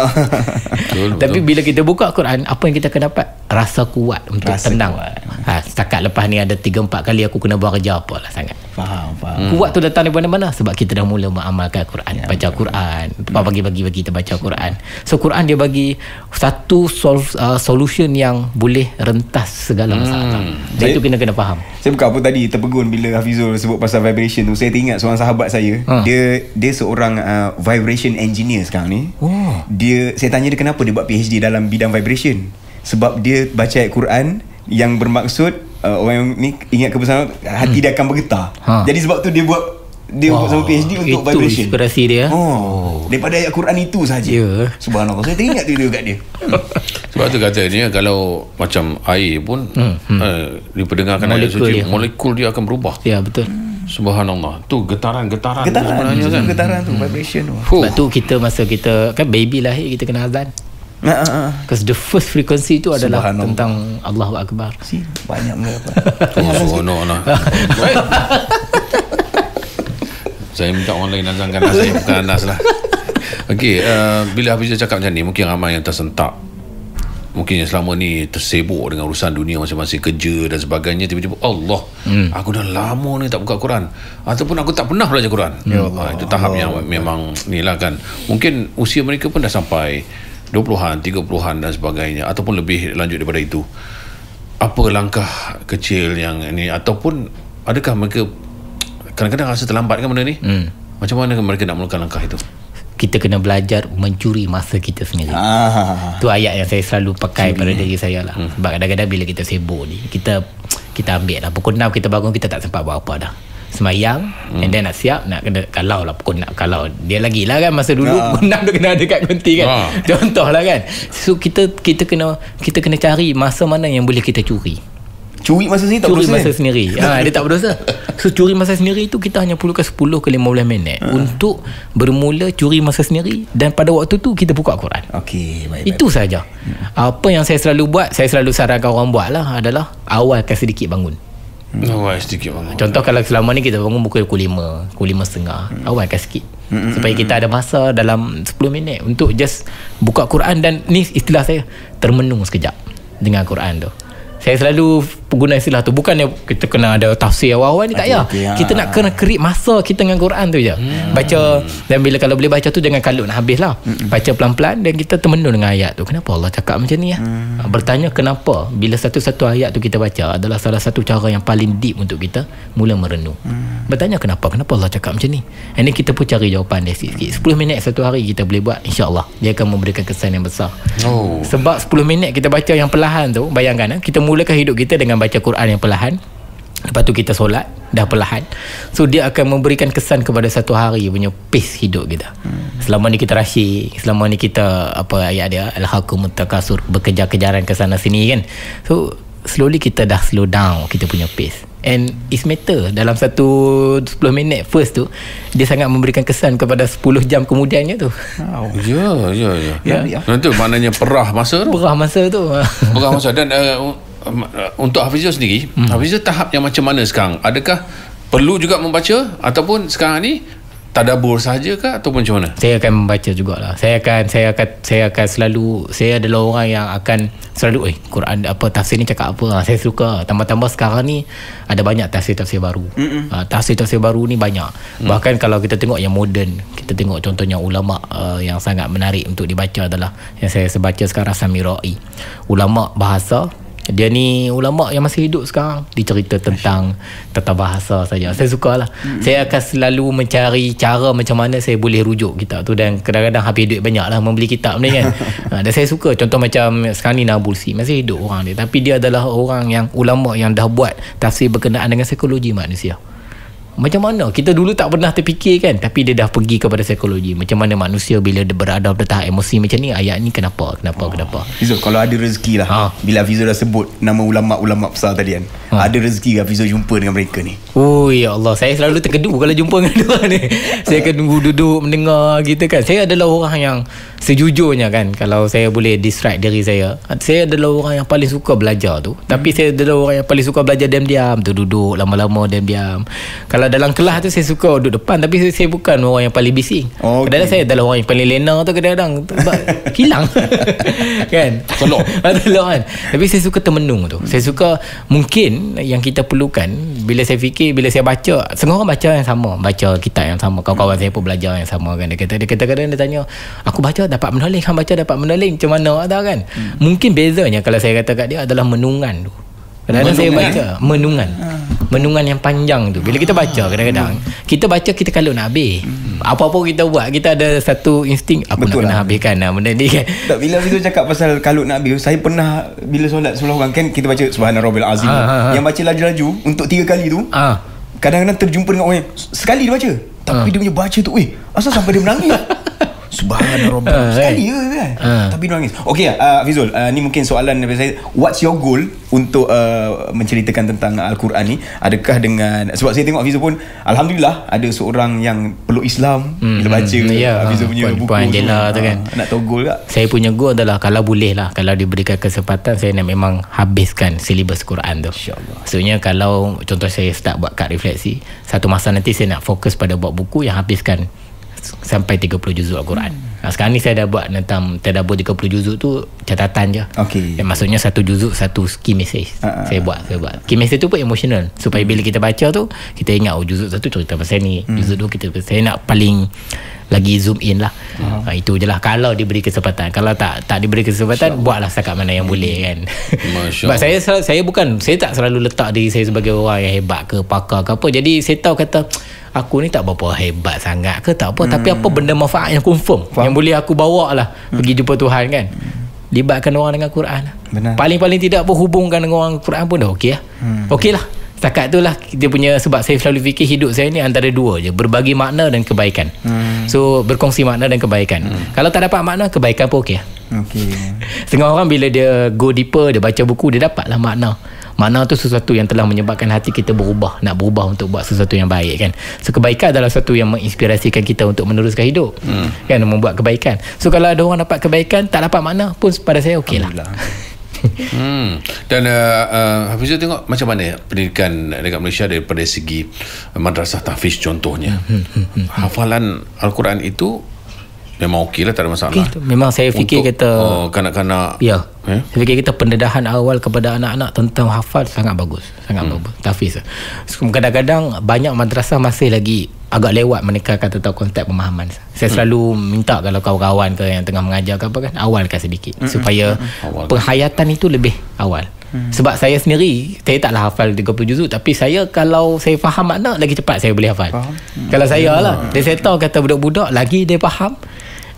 B: Tapi bila kita buka Quran, apa yang kita akan dapat? Rasa kuat untuk tenang. Setakat lepas ni ada 3-4 kali aku kena buat kerja, apalah sangat. Faham. Kuat tu datang dari mana-mana sebab kita dah mula mengamalkan Quran, baca Quran. Pagi-pagi kita baca Quran. So Quran dia bagi satu solution yang boleh rentas segala masalah. Dan itu kena faham.
C: Saya bukan apa tadi terpegun bila Hafizul sebut pasal vibration tu. Saya teringat seorang sahabat saya. Dia seorang vibration engineer sekarang ni. Saya tanya dia kenapa dia buat PhD dalam bidang vibration. Sebab dia baca ayat Quran yang bermaksud orang ni ingat kebesaran hati dia akan bergetar. Jadi sebab tu dia buat sama PhD untuk vibration.
B: Itu inspirasi dia.
C: Daripada ayat Quran itu saja. Subhanallah. Saya teringat tu dia kat dia.
A: Sebab tu katanya kalau macam air pun diperdengarkan ayat suci, molekul dia akan berubah.
B: Ya, betul.
A: Subhanallah. Tu getaran sebenarnya kan.
C: Getaran tu vibration tu.
B: Sebab tu kita masa kita kan baby lahir kita kena azan. Because the first frequency itu adalah tentang Allahu Akbar.
C: Banyak mengapa.
A: Saya minta orang lain azankan lah. Saya bukan Anas lah. Okey, bila Hafiz cakap macam ni, mungkin ramai yang tersentak. Mungkin yang selama ni tersibuk dengan urusan dunia masing-masing, kerja dan sebagainya, tiba-tiba Allah, aku dah lama ni tak buka Quran, ataupun aku tak pernah belajar Quran. Ya Allah. Itu tahap yang memang ni lah kan. Mungkin usia mereka pun dah sampai 20-an, 30-an dan sebagainya, ataupun lebih lanjut daripada itu. Apa langkah kecil yang ini, ataupun adakah mereka kadang-kadang rasa terlambat kan benda ni? Macam mana mereka nak melakukan langkah itu?
B: Kita kena belajar mencuri masa kita sendiri. Tu ayat yang saya selalu pakai pada diri saya lah. Sebab kadang-kadang bila kita sibuk ni, kita ambil lah pukul 6 kita bangun, kita tak sempat buat apa dah. Semayang, and then nak siap, nak kena kalau lah pukul 6, kalau dia lagi lah kan masa dulu pukul 6 tu kena ada kat konti kan. Contoh lah kan. So kita kena cari masa mana yang boleh kita curi.
C: Curi masa sendiri tak berdosa.
B: Curi masa sendiri. Dia tak berdosa. So curi masa sendiri tu kita hanya perlukan 10 ke 15 minit untuk bermula curi masa sendiri, dan pada waktu tu kita buka Quran.
C: Okey, baik.
B: Itu saja. Apa yang saya selalu buat, saya selalu sarankan orang buat lah adalah awalkan sedikit bangun.
A: Sedikit bangun.
B: Contoh kalau selama ni kita bangun pukul 5, pukul 5.30, awalkan sikit. Supaya kita ada masa dalam 10 minit untuk just buka Quran, dan ni istilah saya, termenung sekejap dengan Quran tu. Saya selalu guna istilah tu. Bukannya kita kena ada tafsir awal-awal ni, tak payah. Kita nak kena kerip masa kita dengan Quran tu je. Baca, dan bila kalau boleh baca tu jangan kalut nak habis lah. Baca pelan-pelan dan kita termenung dengan ayat tu. Kenapa Allah cakap macam ni ya? Bertanya kenapa, bila satu-satu ayat tu kita baca adalah salah satu cara yang paling deep untuk kita mula merenung. Bertanya kenapa Allah cakap macam ni. And then kita pun cari jawapan dia sikit-sikit. 10 minit satu hari kita boleh buat, insya-Allah dia akan memberikan kesan yang besar. Sebab 10 minit kita baca yang perlahan tu, bayangkan kita mulakan hidup kita dengan baca Quran yang perlahan. Lepas tu kita solat dah perlahan. So dia akan memberikan kesan kepada satu hari punya pace hidup kita. Selama ni kita rasyik, selama ni kita apa ayat dia al-hakumut takasur, berkejar-kejaran ke sana sini kan. So slowly kita dah slow down kita punya pace. And it's matter dalam 10 minit first tu dia sangat memberikan kesan kepada 10 jam kemudiannya tu.
A: Ya. Itu maknanya perah masa tu.
B: Perah masa
A: Dan untuk Hafizul sendiri, Hafizul tahap yang macam mana sekarang? Adakah perlu juga membaca ataupun sekarang ni tadabbur sahaja ke ataupun macam mana?
B: Saya akan membaca jugalah. Saya akan selalu, saya adalah orang yang akan selalu Quran apa tafsir ni cakap apa. Saya suka. Tambah-tambah sekarang ni ada banyak tafsir-tafsir baru. Tafsir-tafsir baru ni banyak. Bahkan kalau kita tengok yang moden, kita tengok contohnya ulama yang sangat menarik untuk dibaca adalah yang saya baca sekarang Samirai. Ulama bahasa. Dia ni ulama yang masih hidup sekarang. Dia cerita tentang tata bahasa saja. Saya sukalah. Saya akan selalu mencari cara macam mana saya boleh rujuk kitab tu. Dan kadang-kadang habis duit banyak lah membeli kitab ni kan. Dan saya suka. Contoh macam sekarang ni Nabulsi, masih hidup orang dia, tapi dia adalah orang yang ulama yang dah buat tafsir berkenaan dengan psikologi manusia. Macam mana kita dulu tak pernah terfikir kan, tapi dia dah pergi kepada psikologi. Macam mana manusia bila dia berada pada tahap emosi macam ni, ayat ni kenapa.
C: Fizul, kalau ada rezeki lah, bila Fizul dah sebut nama ulama-ulama besar tadi kan, ada rezeki ke Fizul jumpa dengan mereka ni?
B: Oh ya Allah, saya selalu terkedu kalau jumpa dengan dia ni. Saya akan duduk mendengar gitu kan. Saya adalah orang yang sejujurnya kan, kalau saya boleh distract diri saya adalah orang yang paling suka belajar tu. Tapi saya adalah orang yang paling suka belajar diam-diam tu, duduk lama-lama diam-diam. Kalau dalam kelas tu saya suka duduk depan, tapi saya bukan orang yang paling bising. Kadang-kadang saya adalah orang yang paling lena tu, kadang-kadang hilang kan, tolong kan. Tapi saya suka termenung tu. Saya suka, mungkin yang kita perlukan bila saya fikir, bila saya baca, semua orang baca yang sama, baca kitab yang sama, kawan-kawan saya pun belajar yang sama kan. Dia kata kadang-kadang dia tanya, aku baca dapat menaling, hang baca dapat menaling, macam mana tak kan. Mungkin bezanya kalau saya kata kat dia adalah menungan tu. Kadang-kadang saya baca menungan yang panjang tu. Bila kita baca, kadang-kadang kita baca, kita kalau nak habis, apa-apa kita buat, kita ada satu insting, aku nak kena habiskan benda ni kan.
C: Tak, bila Fizul cakap pasal kalut nak habis, saya pernah bila solat sebelah orang kan, kita baca Subhana Rabbil Azim, yang baca laju-laju untuk 3 kali tu, kadang-kadang terjumpa dengan orang yang sekali dia baca, tapi dia punya baca tu asal sampai dia menangis. Subhanallah, sekali je kan, tapi dia nangis. Okey, Fizul, ni mungkin soalan daripada saya. What's your goal untuk menceritakan tentang Al-Quran ni? Adakah dengan, sebab saya tengok Fizul pun alhamdulillah ada seorang yang peluk Islam bila baca Fizul punya buku
B: Angela tu kan.
C: Nak tahu goal tak?
B: Saya punya goal adalah kalau boleh lah, kalau diberikan kesempatan, saya nak memang habiskan silibus Quran tu, insyaAllah. Maksudnya kalau contoh saya start buat kad refleksi, satu masa nanti saya nak fokus pada buat buku yang habiskan sampai 30 juzuk Al-Quran. Sekarang ni saya dah buat tentang tadabbur 30 juzuk tu catatan je. Maksudnya satu juzuk satu key message. Saya buat key message tu pun emotional, supaya bila kita baca tu kita ingat juzuk satu cerita pasal ni, juzuk tu saya nak paling lagi zoom in lah. Itu je lah kalau diberi kesempatan. Kalau tak diberi kesempatan, buatlah setakat mana yang boleh kan. Sebab saya tak selalu letak diri saya sebagai orang yang hebat ke pakar ke apa. Jadi saya tahu kata aku ni tak berapa hebat sangat ke tak apa, tapi apa benda manfaat yang confirm yang boleh aku bawa lah pergi jumpa Tuhan kan. Libatkan orang dengan Quran. Paling-paling tidak pun hubungkan dengan orang Quran pun dah okey lah. Okey lah. Setakat tu lah dia punya. Sebab saya selalu fikir hidup saya ni antara dua je, berbagi makna dan kebaikan. So berkongsi makna dan kebaikan. Kalau tak dapat makna, kebaikan pun okey lah. Setengah orang bila dia go deeper, dia baca buku, dia dapatlah makna. Makna tu sesuatu yang telah menyebabkan hati kita berubah, nak berubah untuk buat sesuatu yang baik kan. So kebaikan adalah sesuatu yang menginspirasikan kita untuk meneruskan hidup kan, membuat kebaikan. So kalau ada orang dapat kebaikan, tak dapat makna pun pada saya okey lah.
A: Dan Hafizul tengok macam mana pendidikan dekat Malaysia daripada segi madrasah tahfiz contohnya. Hafalan Al-Quran itu memang okey lah, tak ada masalah.
B: Memang saya fikir
A: untuk kanak-kanak.
B: Saya fikir kita pendedahan awal kepada anak-anak tentang hafal sangat bagus, bagus. Tahfiz. Kadang-kadang banyak madrasah masih lagi agak lewat menekankan tentang konsep pemahaman. Saya selalu minta kalau kawan-kawan ke yang tengah mengajar ke apa kan, awalkan sedikit supaya penghayatan itu lebih awal. Sebab saya sendiri, saya taklah hafal 30 juzuk, tapi saya kalau saya faham makna, lagi cepat saya boleh hafal. Kalau saya lah, saya tahu kata budak-budak lagi dia faham,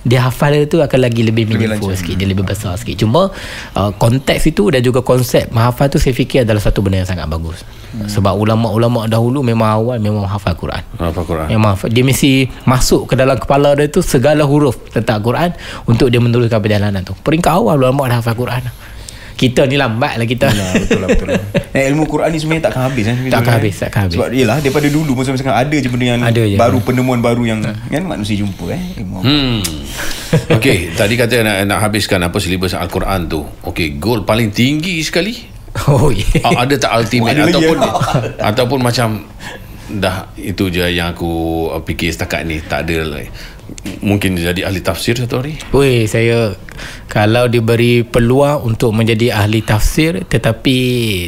B: dia hafal tu akan lagi lebih meaningful sikit, dia lebih besar sikit. Cuma konteks itu dan juga konsep menghafal tu saya fikir adalah satu benda yang sangat bagus. Sebab ulama-ulama dahulu memang hafal Quran. Memang hafal. Dia mesti masuk ke dalam kepala dia tu segala huruf tentang Quran untuk dia meneruskan perjalanan tu. Peringkat awal ulama dah hafal Quran. Kita ni lambat lah kita.
C: Betul. Ilmu Quran ni sebenarnya takkan habis kan?
B: Takkan habis. Sebab
C: yelah daripada dulu masa ada je benda yang baru, penemuan baru yang kan manusia jumpa
A: Okey, tadi kata nak habiskan apa silibus Al-Quran tu. Okey, goal paling tinggi sekali. Ada tak ultimate ataupun macam dah itu je yang aku fikir setakat ni, tak ada lagi. Mungkin jadi ahli tafsir satu hari.
B: Saya kalau diberi peluang untuk menjadi ahli tafsir, tetapi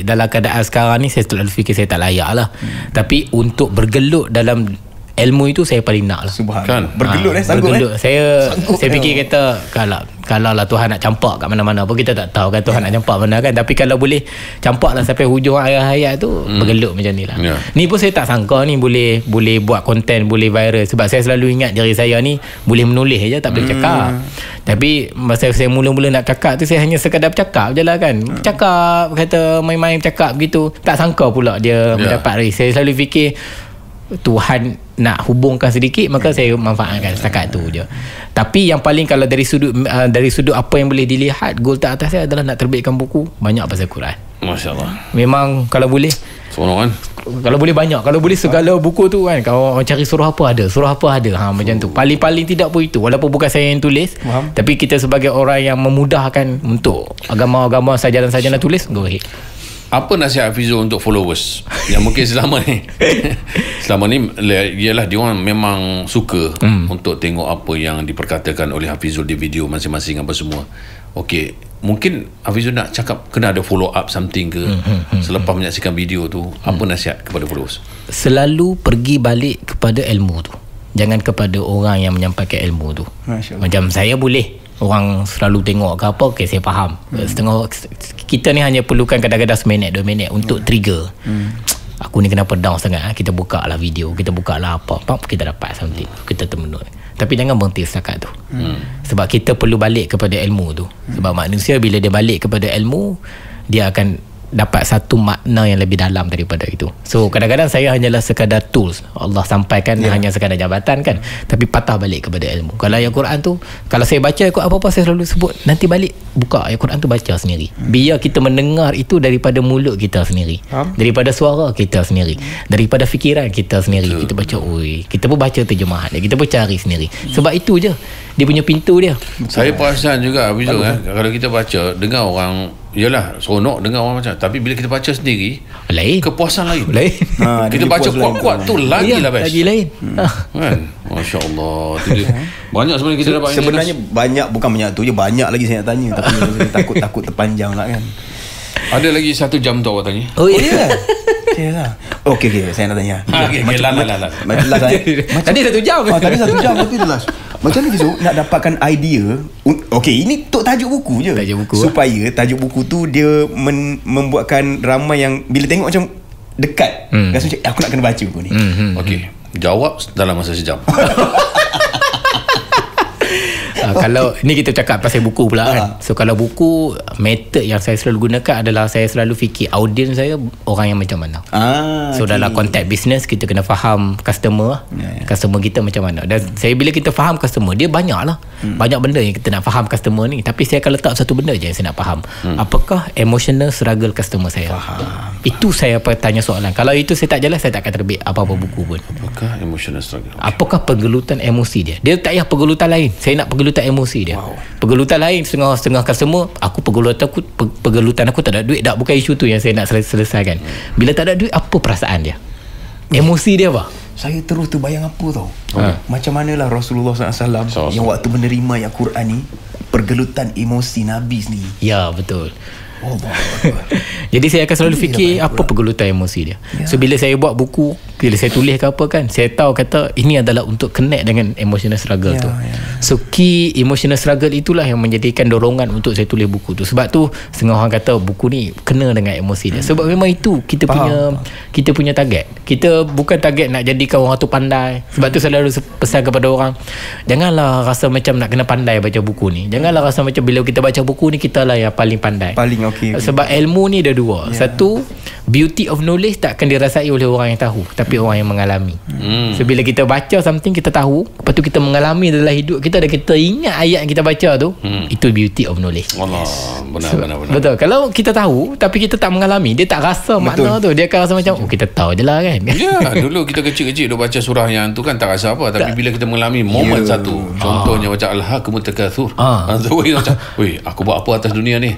B: dalam keadaan sekarang ni saya selalu fikir saya tak layak lah. Tapi untuk bergelut dalam ilmu itu saya paling nak lah.
C: Subhanallah. Bergelut sanggup
B: Saya fikir kata kalau lah Tuhan nak campak kat mana-mana pun kita tak tahu kan Tuhan nak campak mana kan. Tapi kalau boleh campak lah sampai hujung ayat-ayat tu, bergelut macam ni lah. Ni pun saya tak sangka ni boleh buat konten, boleh viral. Sebab saya selalu ingat diri saya ni boleh menulis je, tak boleh cakap. Tapi masa saya mula-mula nak cakap tu, saya hanya sekadar bercakap je lah kan. Cakap, kata main-main cakap begitu. Tak sangka pula dia mendapat raise. Saya selalu fikir Tuhan nak hubungkan sedikit, maka saya manfaatkan setakat tu je. Tapi yang paling kalau dari sudut apa yang boleh dilihat, goal teratas saya adalah nak terbitkan buku banyak pasal Quran.
A: Masya-Allah.
B: Memang kalau boleh
A: seronok kan.
B: Kalau boleh banyak, kalau boleh segala buku tu kan, kalau cari surah apa ada, macam tu. Paling tidak pun itu, walaupun bukan saya yang tulis, tapi kita sebagai orang yang memudahkan untuk agama-agama sajaran-sajaran tulis, go ahead.
A: Apa nasihat Hafizul untuk followers yang mungkin selama ni ialah dia orang memang suka untuk tengok apa yang diperkatakan oleh Hafizul di video masing-masing apa semua. Okey, mungkin Hafizul nak cakap kena ada follow up something ke selepas menyaksikan video tu. Apa nasihat kepada followers?
B: Selalu pergi balik kepada ilmu tu, jangan kepada orang yang menyampaikan ilmu tu. Macam saya boleh orang selalu tengok ke apa, okay, saya faham. Setengah kita ni hanya perlukan kadang-kadang 1 minit 2 minit untuk trigger. Aku ni kenapa down sangat, kita buka lah video, kita buka lah apa, kita dapat something, kita termenung. Tapi jangan berhenti setakat tu. Sebab kita perlu balik kepada ilmu tu. Sebab manusia bila dia balik kepada ilmu, dia akan dapat satu makna yang lebih dalam daripada itu. So kadang-kadang saya hanyalah sekadar tools Allah sampaikan, hanya sekadar jabatan kan. Tapi patah balik kepada ilmu. Kalau ayat Quran tu, kalau saya baca apa-apa saya selalu sebut, nanti balik buka ayat Quran tu, baca sendiri. Biar kita mendengar itu daripada mulut kita sendiri, daripada suara kita sendiri, daripada fikiran kita sendiri. Kita baca, kita pun baca terjemahan dia, kita pun cari sendiri. Sebab itu je dia punya pintu dia.
A: Saya perasan juga Hafizul kalau kita baca, dengar orang, yalah seronok dengar orang macam, tapi bila kita baca sendiri
B: lain,
A: kepuasan lain. Kita baca kuat-kuat tu lagi lah best.
B: Lagi lain.
A: Kan? Masya-Allah. Banyak sebenarnya kita dapat.
C: Sebenarnya banyak, bukan banyak tu je, banyak lagi saya nak tanya, tapi takut terpanjang lah kan.
A: Ada lagi 1 jam tu awak tanya.
C: Yalah. Okey, saya nak tanya.
B: Tadi 1 jam.
C: Tadi 1 jam, tapi last. Macam ni Fizu nak dapatkan idea. Okey, ini untuk tajuk buku je. Supaya tajuk buku tu dia membuatkan ramai yang bila tengok macam dekat. Rasa macam aku nak kena baca buku ni.
A: Okey, jawab dalam masa sejam.
B: Kalau ni kita cakap pasal buku pula kan. So kalau buku, method yang saya selalu gunakan adalah saya selalu fikir audience saya orang yang macam mana. So dalam konteks bisnes kita kena faham customer, customer kita macam mana. Dan saya bila kita faham customer, dia banyak lah, banyak benda yang kita nak faham customer ni. Tapi saya akan letak satu benda je yang saya nak faham. Apakah emotional struggle customer saya? Itu saya tanya soalan. Kalau itu saya tak jelas, saya tak akan terbit apa-apa buku pun.
A: Apakah emotional struggle?
B: Apakah pergelutan emosi dia? Dia tak payah pergelutan lain. Saya nak pergelutan emosi dia. Pergelutan lain setengah customer, pergelutan aku tak ada duit. Tak, bukan isu tu yang saya nak selesaikan. Bila tak ada duit, apa perasaan dia? Emosi dia apa?
C: Saya terus terbayang apa tau. Macam manalah Rasulullah SAW yang waktu menerima ayat Quran ni, pergelutan emosi Nabi sendiri.
B: Ya, betul. Jadi saya akan selalu fikir apa pergelutan emosi dia. So bila saya buat buku, bila saya tulis ke apa kan, saya tahu kata ini adalah untuk connect dengan emotional struggle tu. So key emotional struggle itulah yang menjadikan dorongan untuk saya tulis buku tu. Sebab tu setengah orang kata buku ni kena dengan emosi dia. Sebab memang itu kita punya target. Kita bukan target nak jadikan orang tu pandai. Sebab tu selalu pesan kepada orang, janganlah rasa macam nak kena pandai baca buku ni. Janganlah rasa macam bila kita baca buku ni kita lah yang paling pandai.
C: Paling okey.
B: Sebab ilmu ni ada dua. Satu, beauty of knowledge tak akan dirasai oleh orang yang tahu, tapi orang yang mengalami. So bila kita baca something, kita tahu, lepas tu kita mengalami dalam hidup kita dan kita ingat ayat yang kita baca tu, itu beauty of knowledge.
A: Allah, benar.
B: Betul. Kalau kita tahu tapi kita tak mengalami, dia tak rasa makna tu. Dia akan rasa macam kita tahu je lah kan.
A: Ya, dulu kita kecil-kecil duk baca surah yang tu kan tak rasa apa, tapi bila kita mengalami momen satu, contohnya macam Alhaakumut Takatsur. Macam, aku buat apa atas dunia ni?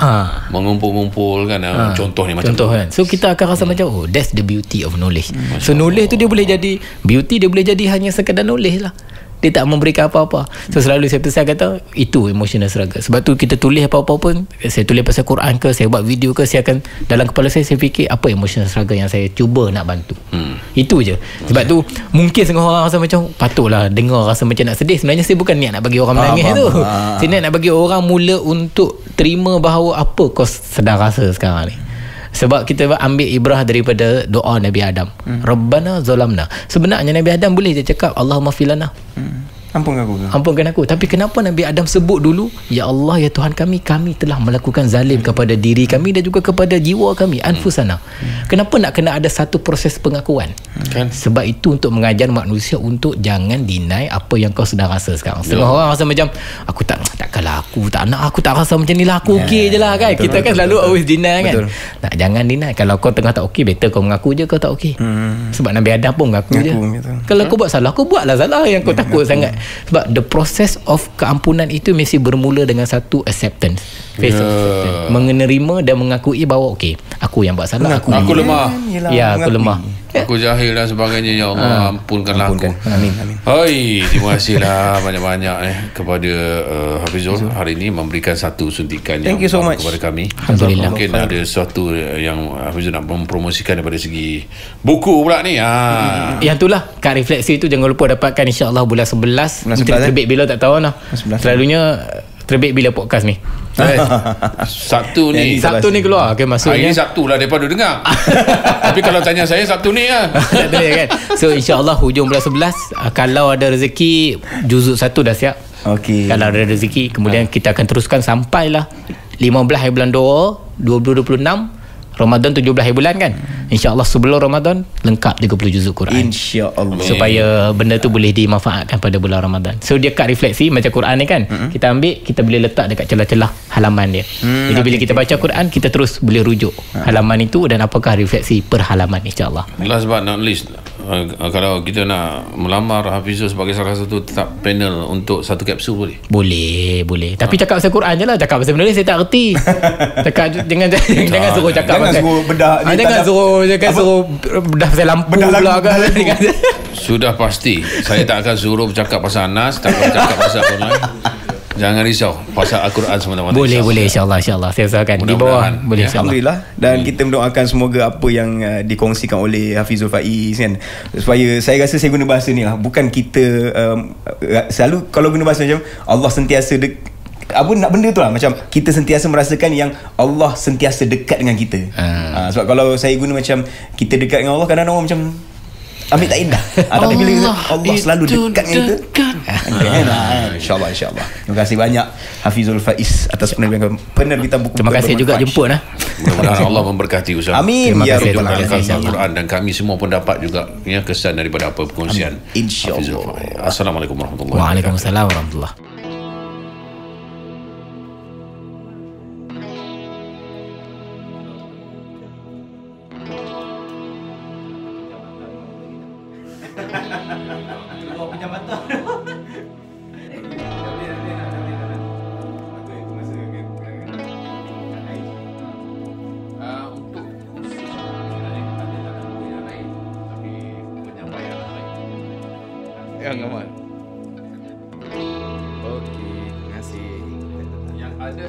A: Mengumpul-ngumpul kan. Contohnya macam
B: contoh kan. So kita akan rasa macam that's the beauty of knowledge. So knowledge tu dia boleh jadi beauty, dia boleh jadi hanya sekadar knowledge lah. Dia tak memberikan apa-apa. So selalu saya pesan kata itu emotional struggle. Sebab tu kita tulis apa-apa pun, saya tulis pasal Quran ke, saya buat video ke, saya akan dalam kepala saya fikir apa emotional struggle yang saya cuba nak bantu. Itu je. Sebab tu mungkin setengah orang rasa macam patutlah dengar rasa macam nak sedih. Sebenarnya saya bukan niat nak bagi orang menangis tu. Saya niat nak bagi orang mula untuk terima bahawa apa kau sedang rasa sekarang ni. Sebab kita ambil ibrah daripada doa Nabi Adam. Rabbana zalamna. Sebenarnya Nabi Adam boleh je cakap Allahumma filana. Ampunkan aku. Tapi kenapa Nabi Adam sebut dulu, ya Allah, ya Tuhan kami telah melakukan zalim kepada diri kami dan juga kepada jiwa kami, anfusana. Kenapa nak kena ada satu proses pengakuan? Kan? Sebab itu untuk mengajar manusia untuk jangan deny apa yang kau sedang rasa sekarang. Setengah orang rasa macam aku takkanlah aku tak rasa macam ni lah, aku okey je lah kan. Betul, kita kan selalu always deny kan. Tak, jangan deny. Kalau kau tengah tak okey, better kau mengaku je kau tak okey. Sebab Nabi Adam pun mengaku je. Kalau kau buat salah, kau buatlah salah yang kau takut sangat. Sebab the process of keampunan itu mesti bermula dengan satu acceptance, acceptance, menerima dan mengakui bahawa okey, aku yang buat salah, aku
A: lemah.
B: Ya, aku lemah,
A: aku jahil dan sebagainya. Ya Allah, ampunkanlah aku.
C: Amin.
A: Hai, terima kasihlah banyak-banyak kepada Hafizul hari ini memberikan satu suntikan yang
C: so much
A: kepada kami.
B: Alhamdulillah.
A: Mungkin ada sesuatu yang Hafizul nak mempromosikan daripada segi buku pula ni.
B: Yang itulah kad refleksi itu jangan lupa dapatkan insya-Allah bulan 11. Terbit bila tak tahu lah. Selalunya terbit bila podcast ni.
A: Sabtu ni
B: keluar. Okay, maksudnya
A: hari ni Sabtu lah daripada dengar. Tapi kalau tanya saya Sabtu ni kan.
B: So insya-Allah hujung bulan 11, kalau ada rezeki juzuk 1 dah siap.
C: Okey.
B: Kalau ada rezeki, kemudian kita akan teruskan sampailah 15 hari bulan 2 2026. Ramadan 17 hari bulan kan. InsyaAllah sebelum Ramadan lengkap 30 juzuk Quran.
C: InsyaAllah.
B: Supaya benda tu boleh dimanfaatkan pada bulan Ramadan. So dia kad refleksi macam Quran ni kan. Kita ambil, kita boleh letak dekat celah-celah halaman dia. Jadi bila kita baca Quran, kita terus boleh rujuk halaman itu dan apakah refleksi per halaman, insyaAllah.
A: Last but not least, kalau kita nak melamar Hafizul sebagai salah satu tetap panel untuk satu kapsul boleh? Boleh. Tapi cakap pasal Quran je lah. Cakap pasal benda ni saya tak erti. Jangan suruh cakap
C: Jangan suruh bedah ni.
B: Jangan suruh bedah pasal lampu pula kan.
A: Sudah pasti saya tak akan suruh bercakap pasal Anas, tak akan bercakap pasal orang lain. Jangan risau pasal Al-Quran semata-mata.
B: Boleh insya-Allah saya usahakan di bawah boleh insya-Allah.
C: Alhamdulillah. Dan kita mendoakan semoga apa yang dikongsikan oleh Hafizul Faiz kan, supaya saya rasa saya guna bahasa ni lah, bukan kita selalu kalau guna bahasa macam Allah sentiasa apa nak benda tu lah, macam kita sentiasa merasakan yang Allah sentiasa dekat dengan kita. Sebab kalau saya guna macam kita dekat dengan Allah, kadang-kadang orang macam ambil tak indah. Tapi bila Allah selalu dekat dengan kita, InsyaAllah. Terima kasih banyak Hafizul Faiz atas penerbitan buku.
B: Terima kasih juga jemput.
A: Mudah-mudahan Allah memberkati usaha.
C: Amin.
A: Ya Rabbal Alamin. Al-Quran dan kami semua pun dapat juga kesan daripada apa perkongsian.
C: InsyaAllah.
A: Assalamualaikum warahmatullahi wabarakatuh.
B: Waalaikumsalam warahmatullahi.
A: Yang aman.
C: Okey, terima kasih.
A: Yang ada